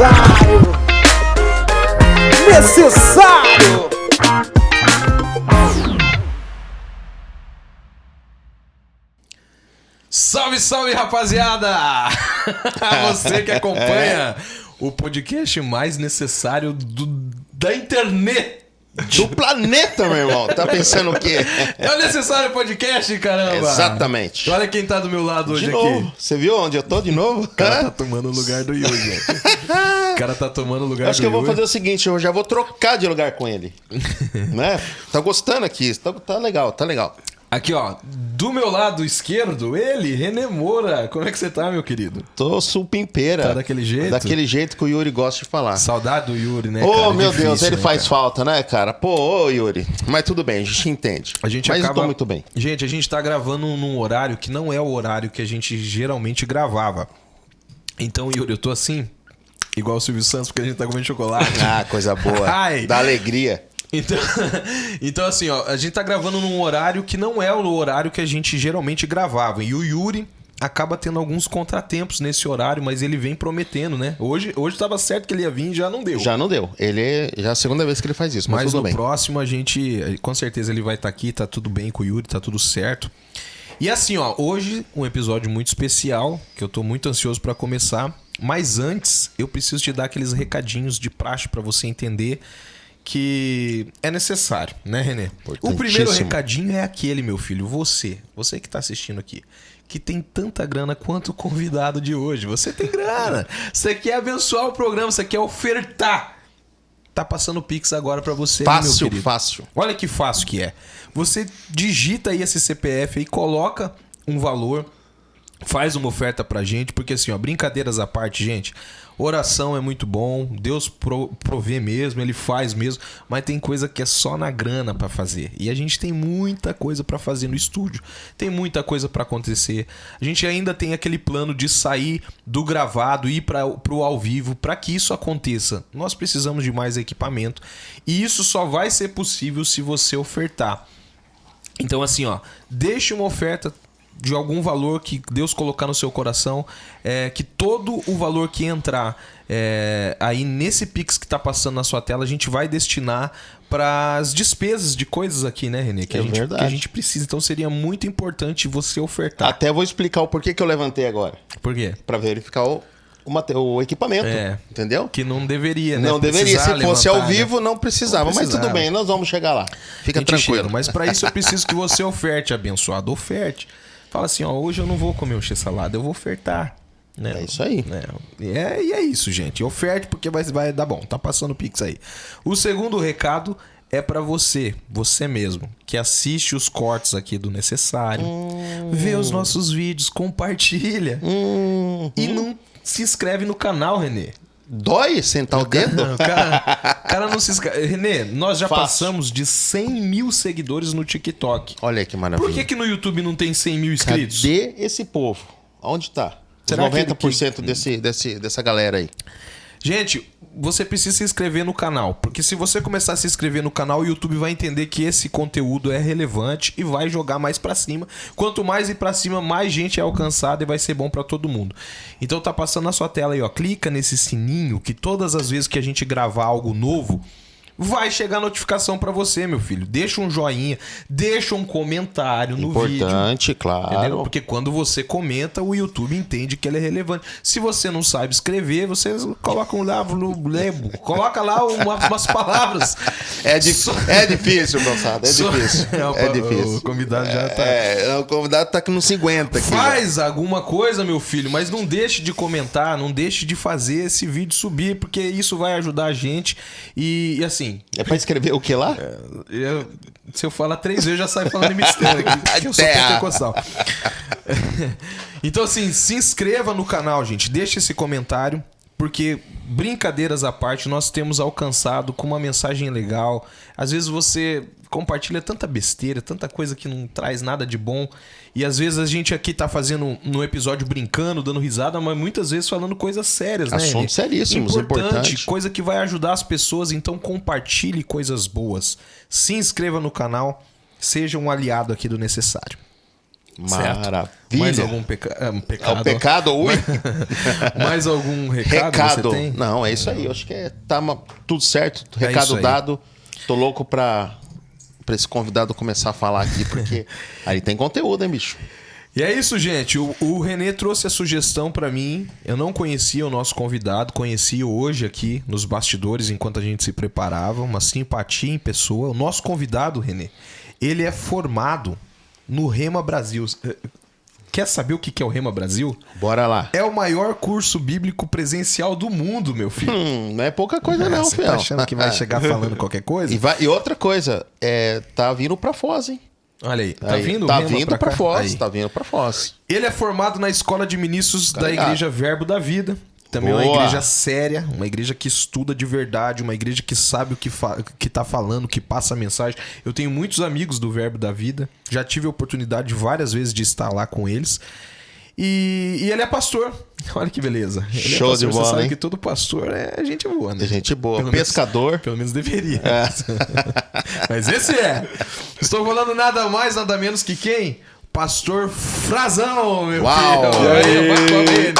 necessário. Necessário. Salve, salve, rapaziada! Você que acompanha o podcast mais necessário da internet. Do planeta, meu irmão. Tá pensando o quê? É o Necessário Podcast, caramba! Exatamente. Olha quem tá do meu lado hoje De novo. aqui. Você viu onde eu tô de novo? O cara tá tomando o lugar do Yuri, velho. O cara tá tomando o lugar do Yuri. Acho que eu vou fazer o seguinte, eu já vou trocar de lugar com ele. Né? Tá gostando aqui? Tá legal, tá legal. Aqui, ó, do meu lado esquerdo, ele, Renê Moura. Como é que você tá, meu querido? Tô supimpeira. Tá daquele jeito? Daquele jeito que o Yuri gosta de falar. Saudade do Yuri, né, Ô, cara? meu Difícil, Deus, ele né, faz cara? falta, né, cara? Pô, ô, Yuri. Mas tudo bem, a gente entende. Mas eu tô muito bem. Gente, a gente tá gravando num horário que não é o horário que a gente geralmente gravava. Então, Yuri, eu tô assim, igual o Silvio Santos, porque a gente tá comendo chocolate. Ah, coisa boa. Ai. Dá alegria. Então, assim, ó, a gente tá gravando num horário que não é o horário que a gente geralmente gravava. E o Yuri acaba tendo alguns contratempos nesse horário, mas ele vem prometendo, né? Hoje tava certo que ele ia vir e já não deu. Já não deu. Já é a segunda vez que ele faz isso, mas tudo no bem. próximo a gente, com certeza ele vai estar aqui, tá tudo bem com o Yuri, tá tudo certo. E assim, ó, hoje um episódio muito especial, que eu tô muito ansioso pra começar, mas antes eu preciso te dar aqueles recadinhos de praxe pra você entender que é necessário, né, Renê? O primeiro recadinho é aquele, meu filho, você que tá assistindo aqui, que tem tanta grana quanto o convidado de hoje. Você tem grana, você quer abençoar o programa, você quer ofertar. Tá passando o Pix agora pra você, fácil, meu querido. Fácil. Olha que fácil que é. Você digita aí esse CPF aí, coloca um valor, faz uma oferta pra gente, porque assim, ó, brincadeiras à parte, gente, oração é muito bom, Deus provê mesmo, Ele faz mesmo, mas tem coisa que é só na grana pra fazer. E a gente tem muita coisa pra fazer no estúdio, tem muita coisa pra acontecer. A gente ainda tem aquele plano de sair do gravado e ir pro ao vivo. Pra que isso aconteça, nós precisamos de mais equipamento. E isso só vai ser possível se você ofertar. Então assim, ó, deixe uma oferta de algum valor que Deus colocar no seu coração, que todo o valor que entrar aí nesse Pix que tá passando na sua tela, a gente vai destinar para as despesas de coisas aqui, né, Renê? Que a gente precisa. Então seria muito importante você ofertar. Até vou explicar o porquê que eu levantei agora. Por quê? Para verificar o equipamento, entendeu? Que não deveria, né? Não deveria. Se fosse ao vivo, né? não precisava. Mas tudo bem, nós vamos chegar lá. Fica tranquilo. Mas para isso eu preciso que você oferte, abençoado. Oferte. Fala assim, ó, hoje eu não vou comer um x-salada, eu vou ofertar. Né? É isso aí. E é isso, gente. Oferte porque vai dar bom. Tá passando o Pix aí. O segundo recado é pra você mesmo, que assiste os cortes aqui do Necessário, vê os nossos vídeos, compartilha e não se inscreve no canal, Renê. Dói sentar o dedo? O cara não se inscreve. Renê, nós já passamos de 100 mil seguidores no TikTok. Olha que maravilha. Por que no YouTube não tem 100 mil inscritos? Cadê esse povo? Onde tá? Será 90% dessa galera aí. Gente, você precisa se inscrever no canal, porque se você começar a se inscrever no canal, o YouTube vai entender que esse conteúdo é relevante e vai jogar mais pra cima. Quanto mais ir pra cima, mais gente é alcançada e vai ser bom pra todo mundo. Então tá passando na sua tela aí, ó, clica nesse sininho que todas as vezes que a gente gravar algo novo, vai chegar notificação pra você, meu filho. Deixa um joinha, deixa um comentário no vídeo. Importante, claro. Entendeu? Porque quando você comenta, o YouTube entende que ele é relevante. Se você não sabe escrever, você coloca um lá, coloca lá umas palavras. É difícil, moçada. É difícil. É difícil. O convidado já tá. O convidado tá que não se aguenta aqui. Faz alguma coisa, meu filho, mas não deixe de comentar, não deixe de fazer esse vídeo subir, porque isso vai ajudar a gente. E assim. É pra escrever o que lá? Se eu falar 3 vezes, já sai falando em mistério aqui. Que eu sou pentecostal. Então, assim, se inscreva no canal, gente. Deixa esse comentário, porque, brincadeiras à parte, nós temos alcançado com uma mensagem legal. Às vezes você compartilha tanta besteira, tanta coisa que não traz nada de bom. E às vezes a gente aqui tá fazendo um episódio brincando, dando risada, mas muitas vezes falando coisas sérias, né? Assuntos seríssimos, importante. Coisa que vai ajudar as pessoas, então compartilhe coisas boas. Se inscreva no canal, seja um aliado aqui do Necessário. Maravilha. Mais algum pecado? O pecado, ui. Mais algum recado você tem? Não, é isso aí. Eu acho que tá tudo certo. Recado isso dado. Tô louco pra esse convidado começar a falar aqui, porque aí tem conteúdo, hein, bicho? E é isso, gente. O René trouxe a sugestão pra mim. Eu não conhecia o nosso convidado, conheci hoje aqui nos bastidores, enquanto a gente se preparava. Uma simpatia em pessoa. O nosso convidado, René, ele é formado no Rema Brasil. Quer saber o que é o Rema Brasil? Bora lá. É o maior curso bíblico presencial do mundo, meu filho. Não é pouca coisa não, Você filho. tá achando que vai chegar falando qualquer coisa? E outra coisa, tá vindo pra Foz, hein? Olha aí, tá Aí, vindo? Tá Rema vindo pra cá? Foz, Aí. tá vindo pra Foz. Ele é formado na Escola de Ministros da ligado. Igreja Verbo da Vida. Também é uma Boa. igreja séria, uma igreja que estuda de verdade, uma igreja que sabe o que tá falando, que passa a mensagem. Eu tenho muitos amigos do Verbo da Vida, já tive a oportunidade várias vezes de estar lá com eles. E ele é pastor. Olha que beleza. Ele Show é pastor. de bola, Você sabe hein? que todo pastor é gente boa, né? É gente boa. Pelo Pescador. Pelo menos deveria. Mas esse é. Estou falando nada mais, nada menos que quem? Pastor Frazão, meu Uau! filho. E aí? Vai com ele.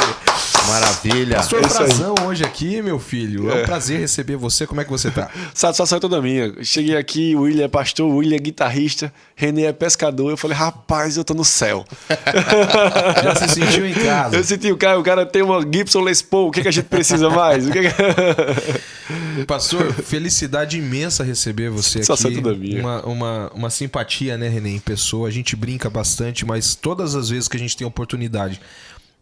Maravilha. Pastor Frazão hoje aqui, meu filho. É um prazer receber você. Como é que você tá? Satisfação é toda minha. Cheguei aqui, o William é pastor, o William é guitarrista, René é pescador. Eu falei, rapaz, eu tô no céu. Já se sentiu em casa? Eu senti o cara tem uma Gibson Les Paul, o que a gente precisa mais? Pastor, felicidade imensa receber você aqui. Satisfação toda minha. Uma simpatia, né, René, em pessoa. A gente brinca bastante, mas todas as vezes que a gente tem a oportunidade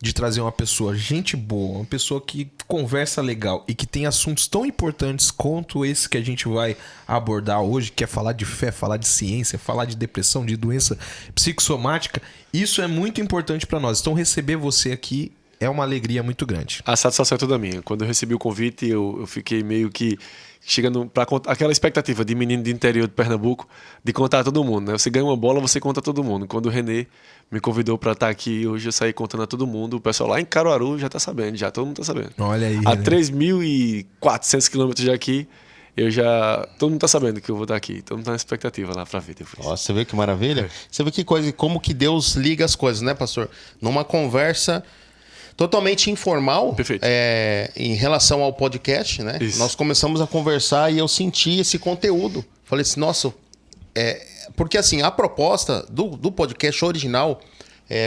de trazer uma pessoa, gente boa, uma pessoa que conversa legal e que tem assuntos tão importantes quanto esse que a gente vai abordar hoje, que é falar de fé, falar de ciência, falar de depressão, de doença psicossomática, isso é muito importante para nós. Então receber você aqui é uma alegria muito grande. A satisfação é toda minha. Quando eu recebi o convite, eu fiquei meio que chegando para aquela expectativa de menino de interior de Pernambuco, de contar a todo mundo, né? Você ganha uma bola, você conta a todo mundo. Quando o René me convidou para estar aqui, hoje eu saí contando a todo mundo. O pessoal lá em Caruaru já tá sabendo, já todo mundo tá sabendo. Olha aí. A René. 3.400 quilômetros daqui, todo mundo tá sabendo que eu vou estar aqui. Todo mundo tá na expectativa lá para ver depois. Ó, você vê que maravilha? Você vê que coisa, como que Deus liga as coisas, né, pastor? Numa conversa totalmente informal, Perfeito. Em relação ao podcast, né? Isso. Nós começamos a conversar e eu senti esse conteúdo. Falei assim, nossa, porque assim, a proposta do podcast original,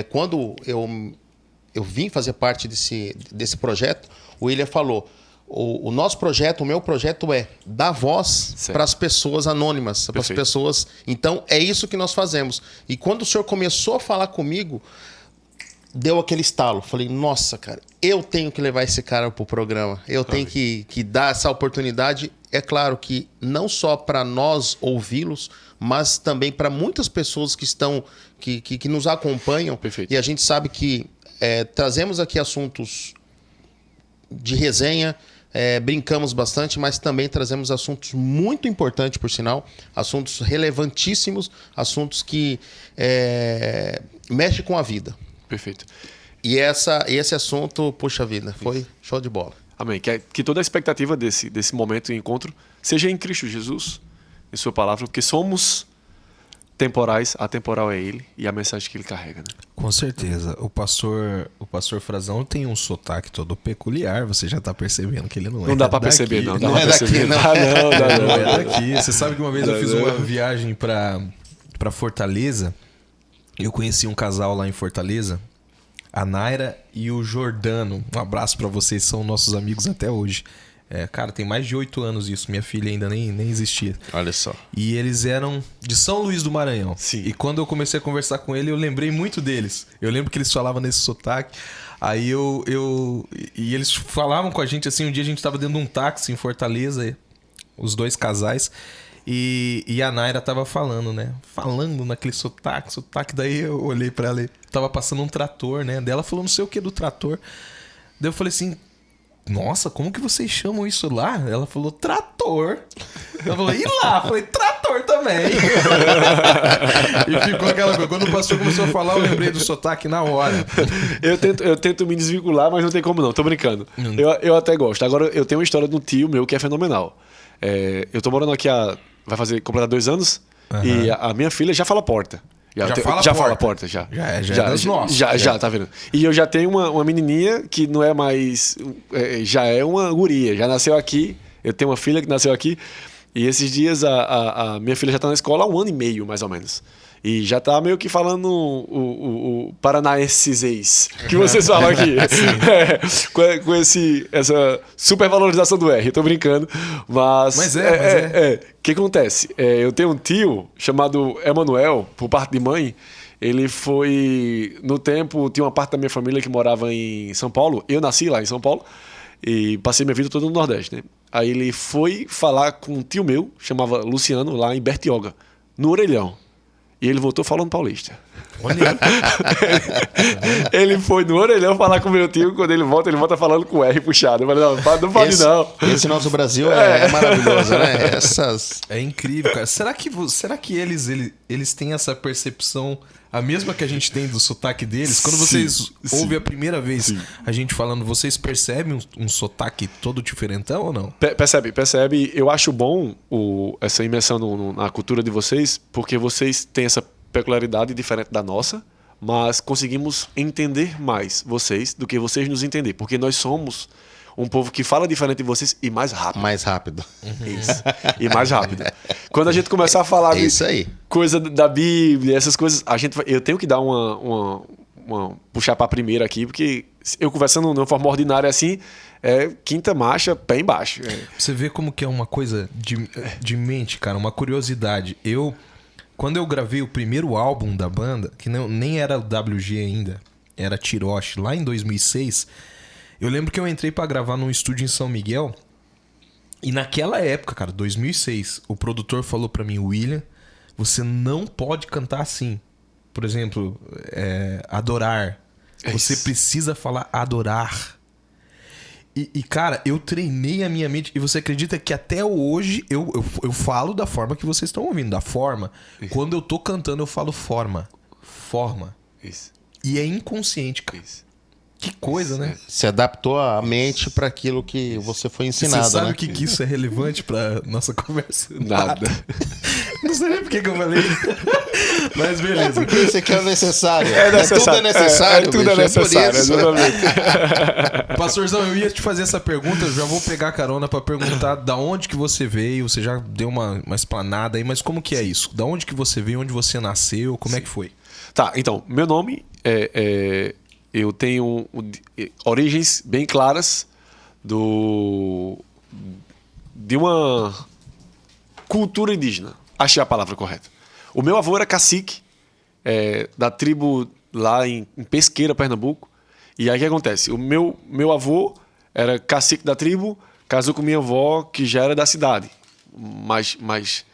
quando eu vim fazer parte desse projeto, o William falou, o nosso projeto, o meu projeto é dar voz Certo. para as pessoas anônimas, para as Perfeito. pessoas. Então, é isso que nós fazemos. E quando o senhor começou a falar comigo, deu aquele estalo. Falei, nossa, cara, eu tenho que levar esse cara pro programa. Eu tenho que dar essa oportunidade. É claro que não só para nós ouvi-los, mas também para muitas pessoas que estão, que nos acompanham. Perfeito. E a gente sabe que trazemos aqui assuntos de resenha, brincamos bastante, mas também trazemos assuntos muito importantes, por sinal, assuntos relevantíssimos, assuntos que mexem com a vida. Perfeito. E esse assunto, puxa vida, foi show de bola. Amém. Que toda a expectativa desse momento e encontro seja em Cristo Jesus, em sua palavra, porque somos temporais, atemporal é Ele e a mensagem que Ele carrega, né? Com certeza. O pastor Frazão tem um sotaque todo peculiar, você já tá percebendo que ele não é Não dá pra daqui. perceber, não. Dá Não pra é daqui, perceber. não. Não é daqui. Você sabe que uma vez eu fiz uma viagem pra Fortaleza, eu conheci um casal lá em Fortaleza, a Naira e o Jordano. Um abraço pra vocês, são nossos amigos até hoje. Cara, tem mais de 8 anos isso, minha filha ainda nem existia. Olha só. E eles eram de São Luís do Maranhão. Sim. E quando eu comecei a conversar com ele, eu lembrei muito deles. Eu lembro que eles falavam nesse sotaque. Aí e eles falavam com a gente assim, um dia a gente tava dentro de um táxi em Fortaleza, os dois casais, e a Naira tava falando, né? Falando naquele sotaque. Daí eu olhei pra ela e tava passando um trator, né? Daí ela falou não sei o que do trator. Daí eu falei assim, nossa, como que vocês chamam isso lá? Ela falou, trator. Ela falou, e lá? Eu falei, trator também. E ficou aquela coisa. Quando o pastor começou a falar, eu lembrei do sotaque na hora. Eu tento me desvincular, mas não tem como não. Tô brincando. Eu até gosto. Agora, eu tenho uma história de um tio meu que é fenomenal. Eu tô morando aqui vai completar 2 anos, e a minha filha já fala porta. Já fala porta. porta, já. Já é das nossas. Já, tá vendo? E eu já tenho uma menininha que não é mais... já é uma guria, já nasceu aqui. Eu tenho uma filha que nasceu aqui. E esses dias a minha filha já tá na escola há 1 ano e meio, mais ou menos. E já tá meio que falando o paranaenses que vocês falam aqui. Com essa supervalorização do R. Eu tô brincando. Mas o que acontece? Eu tenho um tio chamado Emanuel, por parte de mãe. Ele foi... No tempo, tinha uma parte da minha família que morava em São Paulo. Eu nasci lá em São Paulo. E passei minha vida toda no Nordeste, né? Aí ele foi falar com um tio meu, chamava Luciano, lá em Bertioga, no Orelhão. E ele voltou falando paulista. Olha aí. Ele foi no Orelhão falar com meu tio, quando ele volta falando com o R puxado. Eu falei, não pode não. Esse nosso Brasil é maravilhoso, né? É incrível, cara. Será que eles têm essa percepção, a mesma que a gente tem do sotaque deles? Quando vocês ouvem a primeira vez a gente falando, vocês percebem um sotaque todo diferentão ou não? Percebe. Eu acho bom essa imersão na cultura de vocês, porque vocês têm essa peculiaridade diferente da nossa, mas conseguimos entender mais vocês do que vocês nos entender, porque nós somos um povo que fala diferente de vocês e mais rápido. Mais rápido. Isso. E mais rápido. Quando a gente começar a falar isso aí. Coisa da Bíblia, essas coisas, eu tenho que dar puxar pra primeira aqui, porque eu conversando de uma forma ordinária assim, quinta marcha, pé embaixo. Você vê como que é uma coisa de mente, cara, uma curiosidade. Quando eu gravei o primeiro álbum da banda, que nem era o WG ainda, era Tiroche, lá em 2006, eu lembro que eu entrei pra gravar num estúdio em São Miguel, e naquela época, cara, 2006, o produtor falou pra mim, William, você não pode cantar assim. Por exemplo, adorar. Você precisa falar adorar. E, cara, eu treinei a minha mente. E você acredita que até hoje eu falo da forma que vocês estão ouvindo, da forma. Isso. Quando eu tô cantando, eu falo forma. Forma. Isso. E é inconsciente, cara. Isso. Que coisa, né? Se adaptou a mente para aquilo que você foi ensinado. Você sabe né? o que isso é relevante pra nossa conversa? Nada. Não sei nem por que eu falei. Mas beleza. Porque isso aqui é necessário. Tudo é necessário. Tudo é necessário. Exatamente. Pastorzão, eu ia te fazer essa pergunta, eu já vou pegar a carona pra perguntar da onde que você veio. Você já deu uma explanada aí, mas como que é isso? Da onde que você veio, onde você nasceu, como é que foi? Tá, então, meu nome eu tenho origens bem claras de uma cultura indígena. Achei a palavra correta. O meu avô era cacique da tribo lá em Pesqueira, Pernambuco. E aí o que acontece? O meu avô era cacique da tribo, casou com minha avó, que já era da cidade. Mas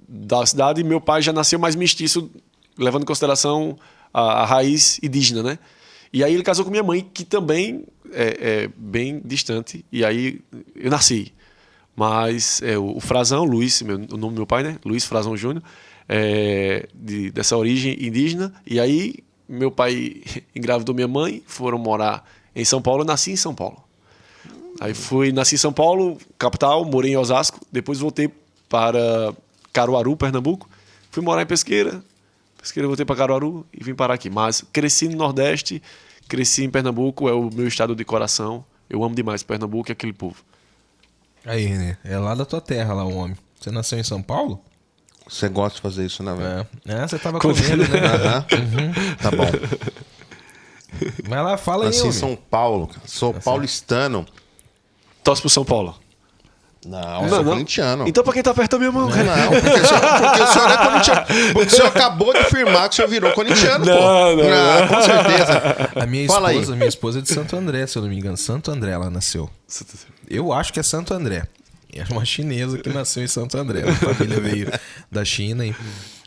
da cidade, meu pai já nasceu mais mestiço, levando em consideração a raiz indígena, né? E aí ele casou com minha mãe, que também é bem distante. E aí eu nasci. Mas o Frazão, Luiz, o nome do meu pai, né? Luiz Frazão Júnior, dessa origem indígena. E aí meu pai engravidou minha mãe, foram morar em São Paulo. Eu nasci em São Paulo. Aí nasci em São Paulo, capital, morei em Osasco. Depois voltei para Caruaru, Pernambuco. Fui morar em Pesqueira. Voltei para Caruaru e vim parar aqui. Mas cresci no Nordeste, cresci em Pernambuco, é o meu estado de coração. Eu amo demais Pernambuco e aquele povo. Aí, né? É lá da tua terra, lá o homem. Você nasceu em São Paulo? Você gosta de fazer isso, né, velho? Você tava comendo, né? Tá bom. Vai lá, fala Nasci aí, em São Paulo, cara. Sou paulistano. Torce pro São Paulo. Não, eu sou corintiano. Então pra quem tá perto da minha mão, cara? Não, porque o senhor é corintiano. Porque o senhor acabou de afirmar que o senhor virou corintiano, pô. Não, com certeza. A minha esposa é de Santo André, se eu não me engano. Santo André ela nasceu. Eu acho que é Santo André. É uma chinesa que nasceu em Santo André. A família veio da China.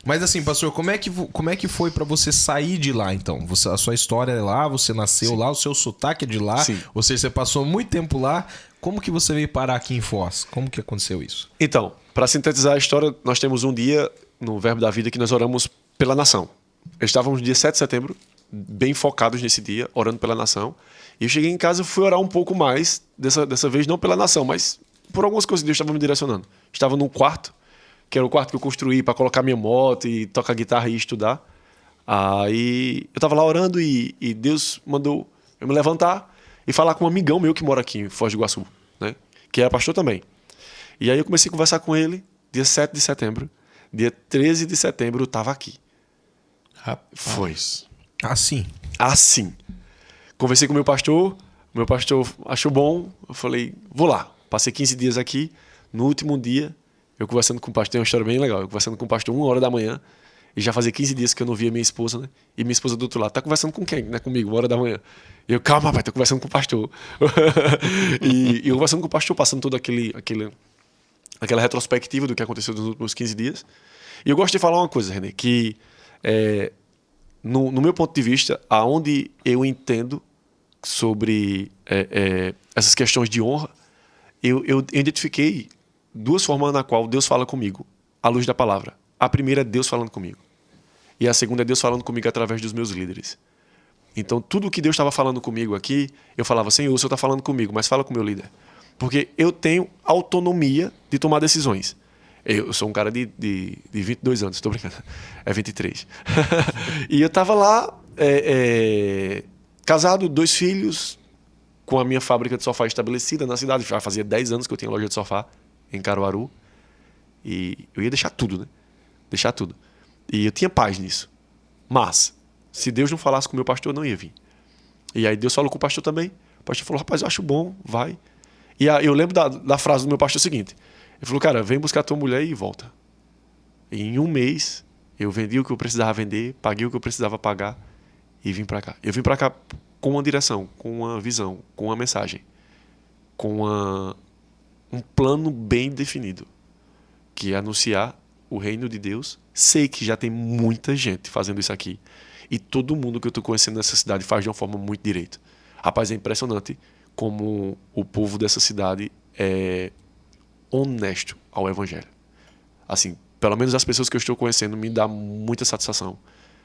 Mas assim, pastor, como é que foi pra você sair de lá, então? A sua história é lá, você nasceu lá, o seu sotaque é de lá. Sim. Ou seja, você passou muito tempo lá. Como que você veio parar aqui em Foz? Como que aconteceu isso? Então, para sintetizar a história, nós temos um dia no Verbo da Vida que nós oramos pela nação. Estávamos no dia 7 de setembro, bem focados nesse dia, orando pela nação. E eu cheguei em casa e fui orar um pouco mais, dessa vez não pela nação, mas por algumas coisas que Deus estava me direcionando. Estava num quarto que era o quarto que eu construí para colocar minha moto e tocar guitarra e estudar. Aí eu tava lá orando e Deus mandou eu me levantar e falar com um amigão meu que mora aqui em Foz do Iguaçu, né? Que era pastor também. E aí eu comecei a conversar com ele, dia 7 de setembro. Dia 13 de setembro eu tava aqui. Rapaz. Foi. Assim. Assim. Conversei com o meu pastor achou bom, eu falei, vou lá. Passei 15 dias aqui, no último dia, eu conversando com o pastor, tem uma história bem legal, eu conversando com o pastor 1 hora da manhã, e já fazia 15 dias que eu não via minha esposa, né? E minha esposa do outro lado, tá conversando com quem? Né? Comigo, 1 hora da manhã. E eu, calma, rapaz, tô conversando com o pastor. e eu conversando com o pastor, passando toda aquela retrospectiva do que aconteceu nos últimos 15 dias. E eu gosto de falar uma coisa, René, que no meu ponto de vista, aonde eu entendo sobre essas questões de honra, eu identifiquei 2 formas na qual Deus fala comigo, à luz da palavra. A primeira é Deus falando comigo. E a segunda é Deus falando comigo através dos meus líderes. Então, tudo que Deus estava falando comigo aqui, eu falava, Senhor, o Senhor está falando comigo, mas fala com o meu líder. Porque eu tenho autonomia de tomar decisões. Eu sou um cara de 22 anos, estou brincando. É 23. E eu estava lá, casado, 2 filhos, com a minha fábrica de sofá estabelecida na cidade. Já fazia 10 anos que eu tinha loja de sofá em Caruaru. E eu ia deixar tudo, né? Deixar tudo. E eu tinha paz nisso. Mas, se Deus não falasse com o meu pastor, eu não ia vir. E aí Deus falou com o pastor também. O pastor falou, rapaz, eu acho bom, vai. E aí, eu lembro da frase do meu pastor seguinte. Ele falou, cara, vem buscar tua mulher e volta. E em 1 mês, eu vendi o que eu precisava vender, paguei o que eu precisava pagar e vim pra cá. Eu vim pra cá com uma direção, com uma visão, com uma mensagem, com um plano bem definido, que é anunciar o reino de Deus. Sei que já tem muita gente fazendo isso aqui. E todo mundo que eu estou conhecendo nessa cidade faz de uma forma muito direita. Rapaz, é impressionante como o povo dessa cidade é honesto ao evangelho. Assim, pelo menos as pessoas que eu estou conhecendo me dá muita satisfação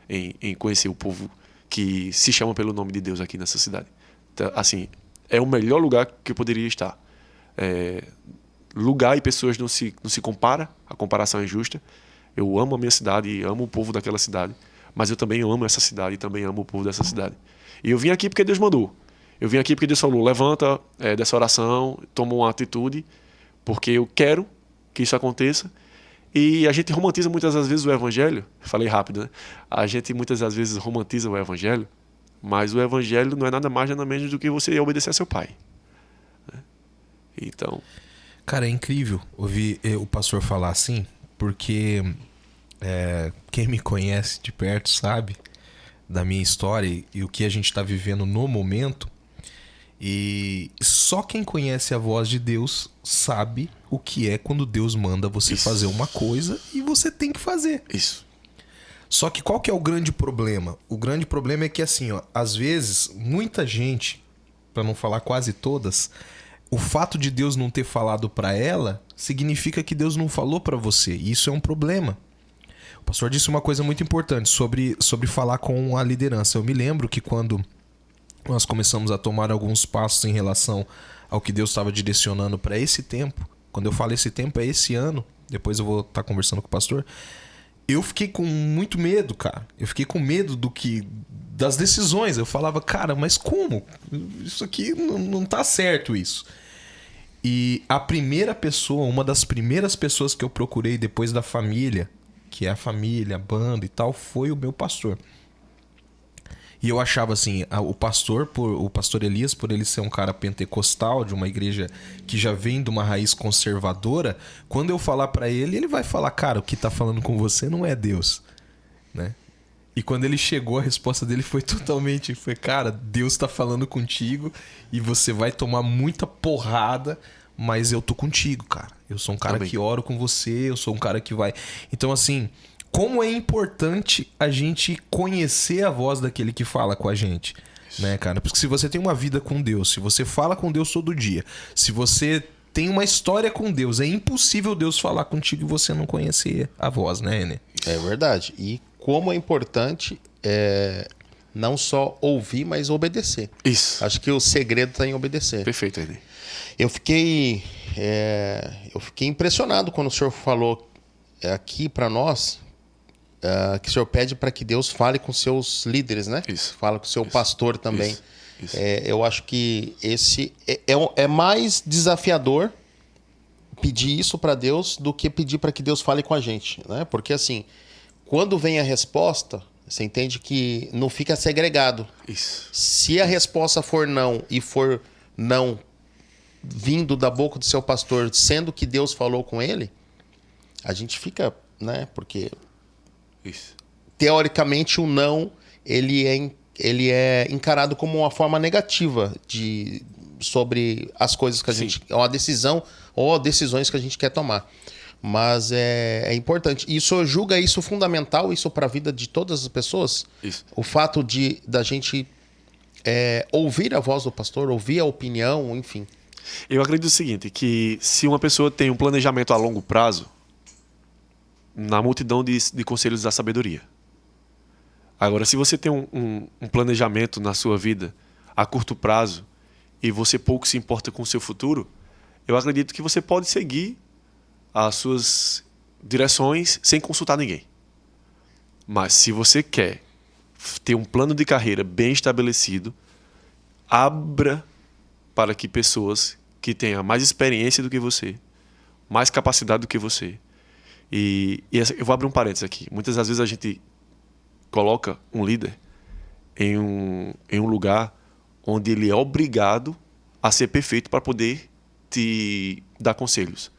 em conhecer o povo que se chama pelo nome de Deus aqui nessa cidade. Então, assim, é o melhor lugar que eu poderia estar. Lugar e pessoas não se compara, a comparação é injusta. Eu amo a minha cidade, amo o povo daquela cidade, mas eu também amo essa cidade e também amo o povo dessa cidade. E eu vim aqui porque Deus mandou. Eu vim aqui porque Deus falou, levanta dessa oração, toma uma atitude, porque eu quero que isso aconteça. E a gente romantiza muitas das vezes o evangelho. Falei rápido, né? A gente muitas das vezes romantiza o evangelho, mas o evangelho não é nada mais nada menos do que você obedecer a seu pai. Então... Cara, é incrível ouvir o pastor falar assim, porque quem me conhece de perto sabe da minha história e o que a gente está vivendo no momento. E só quem conhece a voz de Deus sabe o que é quando Deus manda você fazer uma coisa e você tem que fazer. Isso. Só que qual que é o grande problema? O grande problema é que assim, ó, às vezes, muita gente, para não falar quase todas, o fato de Deus não ter falado para ela significa que Deus não falou para você. E isso é um problema. O pastor disse uma coisa muito importante sobre falar com a liderança. Eu me lembro que quando nós começamos a tomar alguns passos em relação ao que Deus estava direcionando para esse tempo, quando eu falo esse tempo é esse ano, depois eu vou estar conversando com o pastor, eu fiquei com muito medo, cara. Eu fiquei com medo das decisões. Eu falava, cara, mas como? Isso aqui não tá certo isso. E a primeira pessoa, uma das primeiras pessoas que eu procurei depois da família, que é a família, a banda e tal, foi o meu pastor. E eu achava assim, o pastor Elias, por ele ser um cara pentecostal, de uma igreja que já vem de uma raiz conservadora, quando eu falar pra ele, ele vai falar, cara, o que tá falando com você não é Deus, né? E quando ele chegou, a resposta dele foi cara, Deus tá falando contigo e você vai tomar muita porrada, mas eu tô contigo, cara. Eu sou um cara que oro com você, eu sou um cara que vai... Então, assim... Como é importante a gente conhecer a voz daquele que fala com a gente, né, cara? Porque se você tem uma vida com Deus, se você fala com Deus todo dia, se você tem uma história com Deus, é impossível Deus falar contigo e você não conhecer a voz, né, Enê? É verdade. E como é importante não só ouvir, mas obedecer. Isso. Acho que o segredo está em obedecer. Perfeito, Enê. Eu fiquei impressionado quando o senhor falou aqui para nós, que o senhor pede para que Deus fale com seus líderes, né? Isso. Fala com o seu pastor também. Isso. Eu acho que esse é mais desafiador pedir isso para Deus do que pedir para que Deus fale com a gente, né? Porque assim, quando vem a resposta, você entende que não fica segregado. Isso. Se a resposta for não e for não vindo da boca do seu pastor, sendo que Deus falou com ele, a gente fica, né? Porque Isso. teoricamente o não ele é encarado como uma forma negativa sobre as coisas que a gente, uma decisão ou decisões que a gente quer tomar. Mas é importante. E o senhor julga isso fundamental, isso para a vida de todas as pessoas? Isso. O fato da gente ouvir a voz do pastor, ouvir a opinião, enfim. Eu acredito o seguinte, que se uma pessoa tem um planejamento a longo prazo, na multidão de conselhos da sabedoria. Agora, se você tem um planejamento na sua vida a curto prazo e você pouco se importa com o seu futuro, eu acredito que você pode seguir as suas direções sem consultar ninguém. Mas se você quer ter um plano de carreira bem estabelecido, abra para que pessoas que tenham mais experiência do que você, mais capacidade do que você. E eu vou abrir um parênteses aqui. Muitas das vezes a gente coloca um líder em um lugar onde ele é obrigado a ser perfeito para poder te dar conselhos.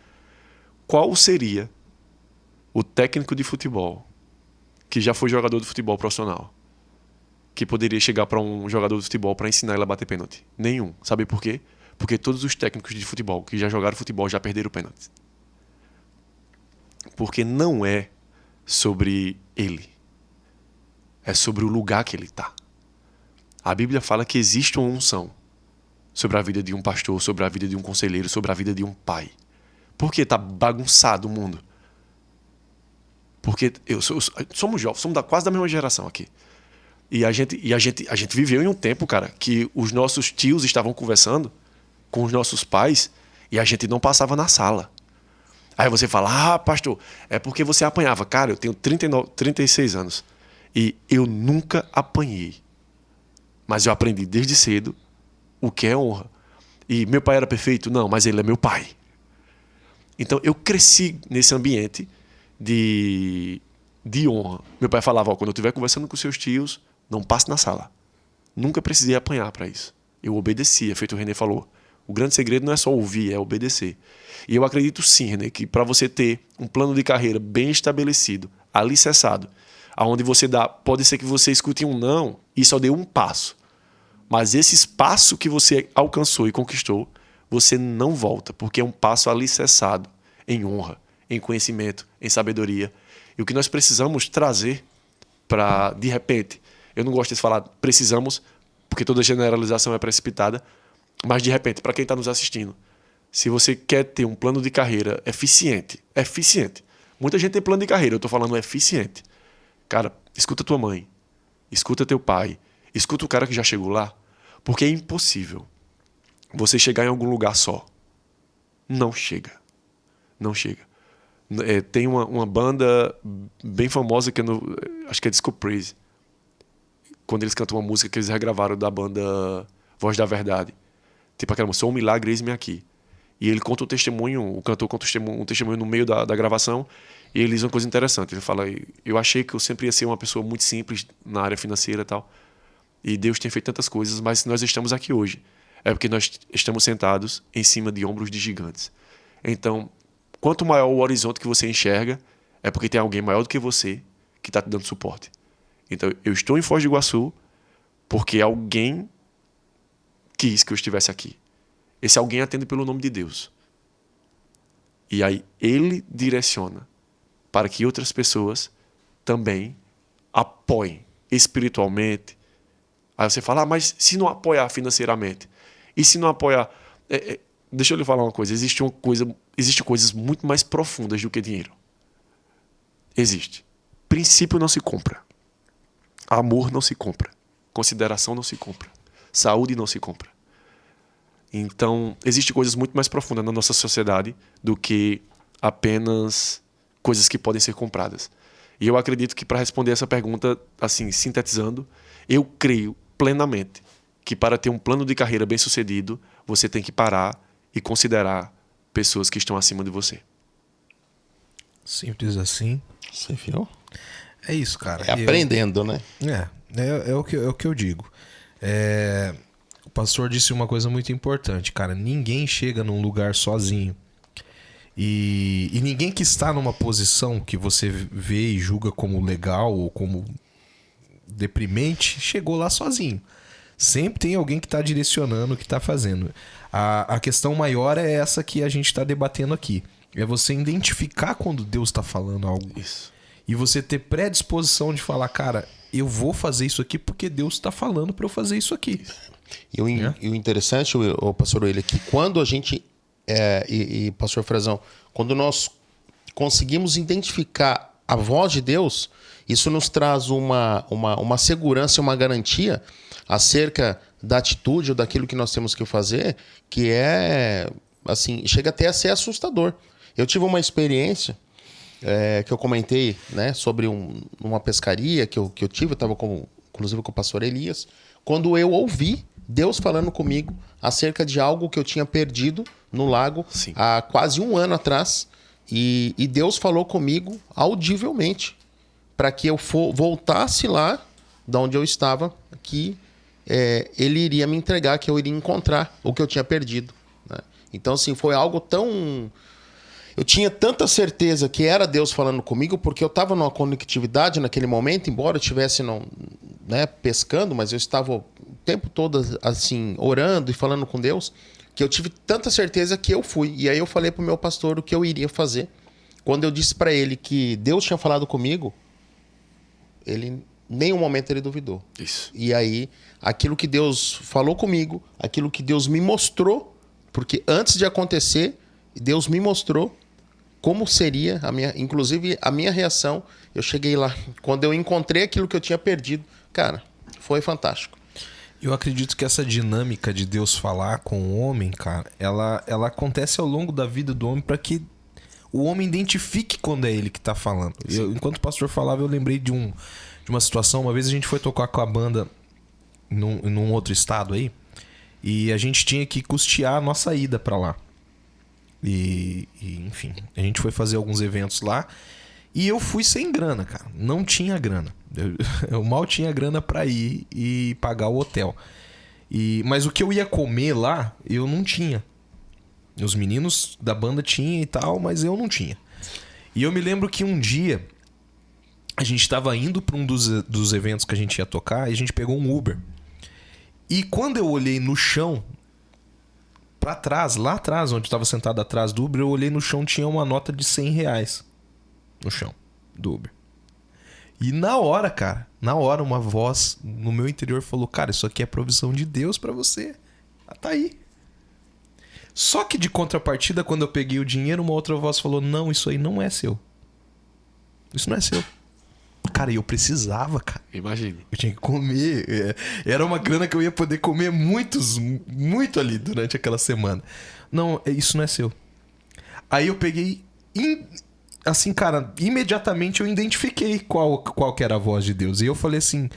Qual seria o técnico de futebol que já foi jogador de futebol profissional que poderia chegar para um jogador de futebol para ensinar ele a bater pênalti? Nenhum. Sabe por quê? Porque todos os técnicos de futebol que já jogaram futebol já perderam pênaltis. Porque não é sobre ele. É sobre o lugar que ele está. A Bíblia fala que existe uma unção sobre a vida de um pastor, sobre a vida de um conselheiro, sobre a vida de um pai. Por que está bagunçado o mundo? Porque somos jovens, somos quase da mesma geração aqui. E a gente viveu em um tempo, cara, que os nossos tios estavam conversando com os nossos pais e a gente não passava na sala. Aí você fala, pastor, é porque você apanhava. Cara, eu tenho 36 anos e eu nunca apanhei. Mas eu aprendi desde cedo o que é honra. E meu pai era perfeito? Não, mas ele é meu pai. Então eu cresci nesse ambiente de honra. Meu pai falava, quando eu estiver conversando com seus tios, não passe na sala. Nunca precisei apanhar para isso. Eu obedecia, feito o René falou. O grande segredo não é só ouvir, é obedecer. E eu acredito sim, René, que para você ter um plano de carreira bem estabelecido, alicerçado, aonde você pode ser que você escute um não e só dê um passo. Mas esse espaço que você alcançou e conquistou, você não volta, porque é um passo alicerçado em honra, em conhecimento, em sabedoria. E o que nós precisamos trazer para, de repente, eu não gosto de falar precisamos, porque toda generalização é precipitada, mas de repente, para quem está nos assistindo, se você quer ter um plano de carreira eficiente, muita gente tem plano de carreira, eu estou falando eficiente. Cara, escuta tua mãe, escuta teu pai, escuta o cara que já chegou lá, porque é impossível você chegar em algum lugar só. Não chega. Não chega. Tem uma banda bem famosa, que acho que é Disco Praise, quando eles cantam uma música que eles regravaram da banda Voz da Verdade. Tipo aquela música, Sou um Milagre, Eis-me Aqui. E ele conta o cantor conta um testemunho no meio da gravação, e ele diz uma coisa interessante. Ele fala, eu achei que eu sempre ia ser uma pessoa muito simples na área financeira e tal, e Deus tem feito tantas coisas, mas nós estamos aqui hoje. É porque nós estamos sentados em cima de ombros de gigantes. Então, quanto maior o horizonte que você enxerga, é porque tem alguém maior do que você que está te dando suporte. Então, eu estou em Foz do Iguaçu porque alguém quis que eu estivesse aqui. Esse alguém atende pelo nome de Deus. E aí ele direciona para que outras pessoas também apoiem espiritualmente. Aí você fala, mas se não apoiar financeiramente? E se não apoiar... deixa eu lhe falar uma coisa. Existe coisas muito mais profundas do que dinheiro. Existe. Princípio não se compra. Amor não se compra. Consideração não se compra. Saúde não se compra. Então, existem coisas muito mais profundas na nossa sociedade do que apenas coisas que podem ser compradas. E eu acredito que, para responder essa pergunta, assim, sintetizando, eu creio plenamente que para ter um plano de carreira bem sucedido, você tem que parar e considerar pessoas que estão acima de você. Simples assim. Você viu? É isso, cara. É aprendendo, né? É o que eu digo. O pastor disse uma coisa muito importante, cara. Ninguém chega num lugar sozinho. E ninguém que está numa posição que você vê e julga como legal ou como deprimente, chegou lá sozinho. Sempre tem alguém que está direcionando o que está fazendo. A questão maior é essa que a gente está debatendo aqui. É você identificar quando Deus está falando algo. Isso. E você ter predisposição de falar, cara, eu vou fazer isso aqui porque Deus está falando para eu fazer isso aqui. E o interessante, o pastor William, é que quando a gente, pastor Frazão, quando nós conseguimos identificar a voz de Deus, isso nos traz uma segurança e uma garantia acerca da atitude ou daquilo que nós temos que fazer, que assim, chega até a ser assustador. Eu tive uma experiência que eu comentei, né, sobre uma pescaria que eu tive, eu estava inclusive com o pastor Elias, quando eu ouvi Deus falando comigo acerca de algo que eu tinha perdido no lago há quase 1 ano atrás, e Deus falou comigo audivelmente para que eu voltasse lá de onde eu estava, que ele iria me entregar, que eu iria encontrar o que eu tinha perdido, né? Então, assim, foi algo tão... Eu tinha tanta certeza que era Deus falando comigo, porque eu estava numa conectividade naquele momento, embora eu estivesse pescando, mas eu estava o tempo todo assim, orando e falando com Deus, que eu tive tanta certeza que eu fui. E aí eu falei para o meu pastor o que eu iria fazer. Quando eu disse para ele que Deus tinha falado comigo, ele, em nenhum momento ele duvidou. Isso. E aí, aquilo que Deus falou comigo, aquilo que Deus me mostrou, porque antes de acontecer, Deus me mostrou como seria inclusive a minha reação. Eu cheguei lá, quando eu encontrei aquilo que eu tinha perdido, cara, foi fantástico. Eu acredito que essa dinâmica de Deus falar com o homem, cara, ela acontece ao longo da vida do homem para que o homem identifique quando é ele que tá falando. Enquanto o pastor falava, eu lembrei de uma situação. Uma vez a gente foi tocar com a banda num outro estado aí, e a gente tinha que custear a nossa ida para lá. E enfim, a gente foi fazer alguns eventos lá e eu fui sem grana, cara. Não tinha grana. Eu mal tinha grana pra ir e pagar o hotel. Mas o que eu ia comer lá, eu não tinha. Os meninos da banda tinham e tal, mas eu não tinha. E eu me lembro que um dia a gente estava indo para um dos eventos que a gente ia tocar e a gente pegou um Uber. E quando eu olhei no chão, pra trás, lá atrás, onde eu tava sentado atrás do Uber, eu olhei no chão, tinha uma nota de R$100 no chão do Uber. E na hora, cara, uma voz no meu interior falou, cara, isso aqui é provisão de Deus pra você. Tá aí. Só que de contrapartida, quando eu peguei o dinheiro, uma outra voz falou, não, isso aí não é seu. Isso não é seu. Cara, eu precisava, cara. Imagine. Eu tinha que comer. Era uma grana que eu ia poder comer muito ali durante aquela semana. Não, isso não é seu. Aí eu peguei... Assim, cara, imediatamente eu identifiquei qual que era a voz de Deus. E eu falei assim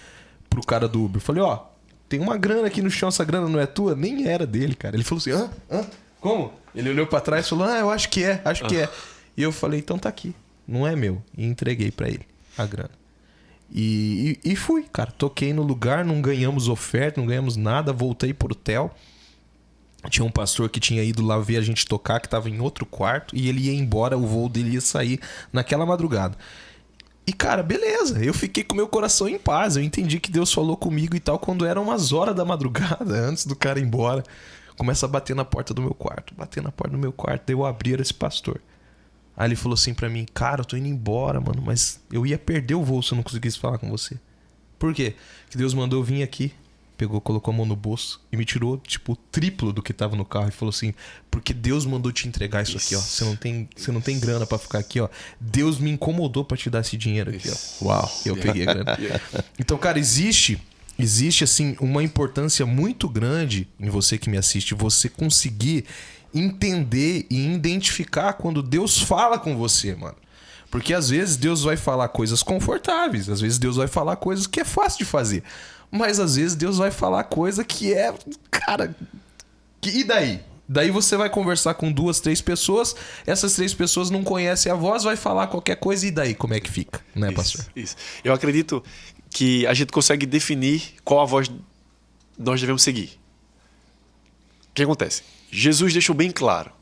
pro cara do Uber. Falei, ó, tem uma grana aqui no chão, essa grana não é tua? Nem era dele, cara. Ele falou assim, hã? Como? Ele olhou pra trás e falou, eu acho que é. E eu falei, então tá aqui. Não é meu. E entreguei pra ele a grana. E fui, cara. Toquei no lugar, não ganhamos oferta, não ganhamos nada. Voltei pro hotel. Tinha um pastor que tinha ido lá ver a gente tocar, que tava em outro quarto. E ele ia embora, o voo dele ia sair naquela madrugada. E, cara, beleza. Eu fiquei com meu coração em paz. Eu entendi que Deus falou comigo e tal. Quando eram umas horas da madrugada, antes do cara ir embora, começa a bater na porta do meu quarto. Daí eu abri, era esse pastor. Aí ele falou assim pra mim, cara, eu tô indo embora, mano, mas eu ia perder o voo se eu não conseguisse falar com você. Por quê? Que Deus mandou eu vir aqui, pegou, colocou a mão no bolso e me tirou, tipo, o triplo do que tava no carro e falou assim, porque Deus mandou te entregar isso aqui, ó. Você não tem grana pra ficar aqui, ó. Deus me incomodou pra te dar esse dinheiro aqui, ó. Uau, eu peguei a grana. Então, cara, existe, assim, uma importância muito grande em você que me assiste, você conseguir entender e identificar quando Deus fala com você, mano. Porque às vezes Deus vai falar coisas confortáveis, às vezes Deus vai falar coisas que é fácil de fazer. Mas às vezes Deus vai falar coisa que é, cara, e daí? Daí você vai conversar com 2, 3 pessoas, essas 3 pessoas não conhecem a voz, vai falar qualquer coisa, e daí? Como é que fica, né, pastor? Isso. Eu acredito que a gente consegue definir qual a voz nós devemos seguir. O que acontece? Jesus deixou bem claro,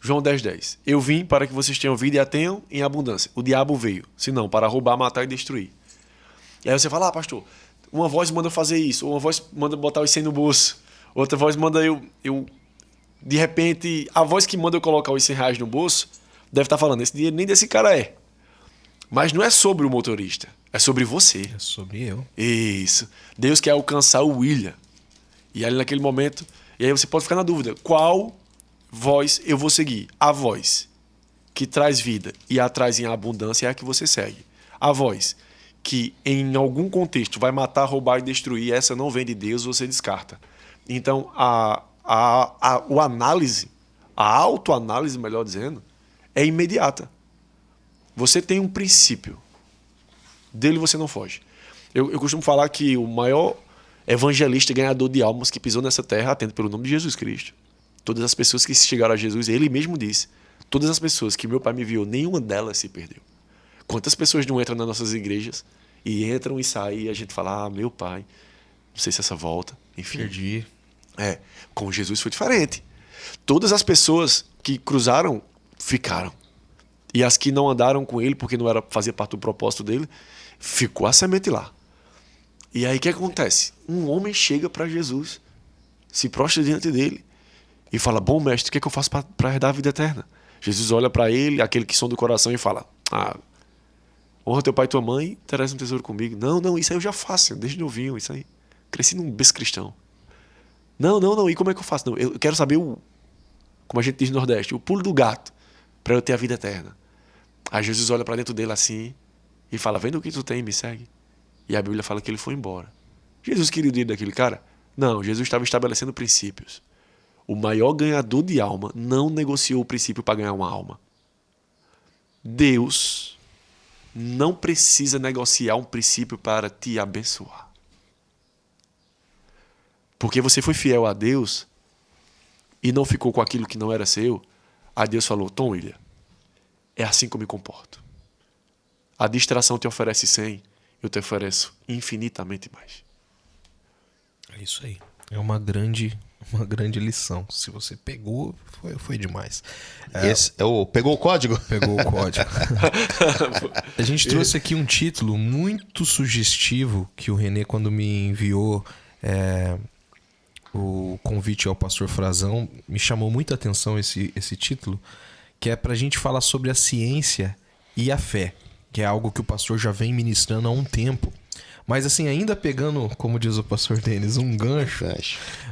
João 10:10. Eu vim para que vocês tenham vida e a tenham em abundância. O diabo veio, senão para roubar, matar e destruir. E aí você fala, pastor, uma voz manda eu fazer isso, uma voz manda botar os 100 no bolso, outra voz manda eu... De repente, a voz que manda eu colocar os 100 reais no bolso deve estar falando, esse dinheiro nem desse cara é. Mas não é sobre o motorista, é sobre você. É sobre eu. Isso. Deus quer alcançar o William. E ali naquele momento, e aí você pode ficar na dúvida, qual voz eu vou seguir? A voz que traz vida e a traz em abundância é a que você segue. A voz que em algum contexto vai matar, roubar e destruir, essa não vem de Deus, você descarta. Então, a autoanálise, melhor dizendo, é imediata. Você tem um princípio. Dele você não foge. Eu costumo falar que o maior evangelista e ganhador de almas que pisou nessa terra, atento pelo nome de Jesus Cristo. Todas as pessoas que chegaram a Jesus, ele mesmo disse, todas as pessoas que meu pai me enviou, nenhuma delas se perdeu. Quantas pessoas não entram nas nossas igrejas e entram e saem e a gente fala, meu pai, não sei se essa volta, enfim. Perdi. Com Jesus foi diferente. Todas as pessoas que cruzaram, ficaram. E as que não andaram com ele, porque não era fazia parte do propósito dele, ficou a semente lá. E aí o que acontece? Um homem chega para Jesus, se prostra diante dele e fala, bom mestre, o que é que eu faço para herdar a vida eterna? Jesus olha para ele, aquele que sonda o coração, e fala, honra teu pai e tua mãe, terás um tesouro comigo. Não, isso aí eu já faço, desde novinho, isso aí. Cresci num berço cristão. Não, e como é que eu faço? Não, eu quero saber como a gente diz no Nordeste, o pulo do gato, para eu ter a vida eterna. Aí Jesus olha para dentro dele assim e fala, vendo o que tu tem, me segue. E a Bíblia fala que ele foi embora. Jesus queria o dinheiro daquele cara? Não, Jesus estava estabelecendo princípios. O maior ganhador de alma não negociou o princípio para ganhar uma alma. Deus não precisa negociar um princípio para te abençoar. Porque você foi fiel a Deus e não ficou com aquilo que não era seu, aí Deus falou, Tom William, é assim que eu me comporto. A distração te oferece 100, eu te ofereço infinitamente mais. É isso aí. É uma grande lição. Se você pegou, foi demais. Pegou o código? Pegou o código. A gente trouxe aqui um título muito sugestivo que o René, quando me enviou o convite ao pastor Frazão, me chamou muita atenção esse título, que é pra gente falar sobre a ciência e a fé, que é algo que o pastor já vem ministrando há um tempo. Mas assim, ainda pegando, como diz o pastor Denis, um gancho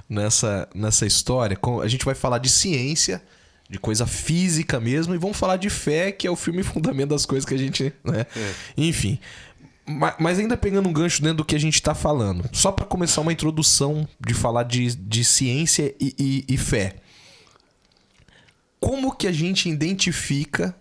nessa história, a gente vai falar de ciência, de coisa física mesmo, e vamos falar de fé, que é o firme fundamento das coisas que a gente... né? Enfim... Mas ainda pegando um gancho dentro do que a gente está falando, só para começar uma introdução de falar de ciência e fé. Como que a gente identifica,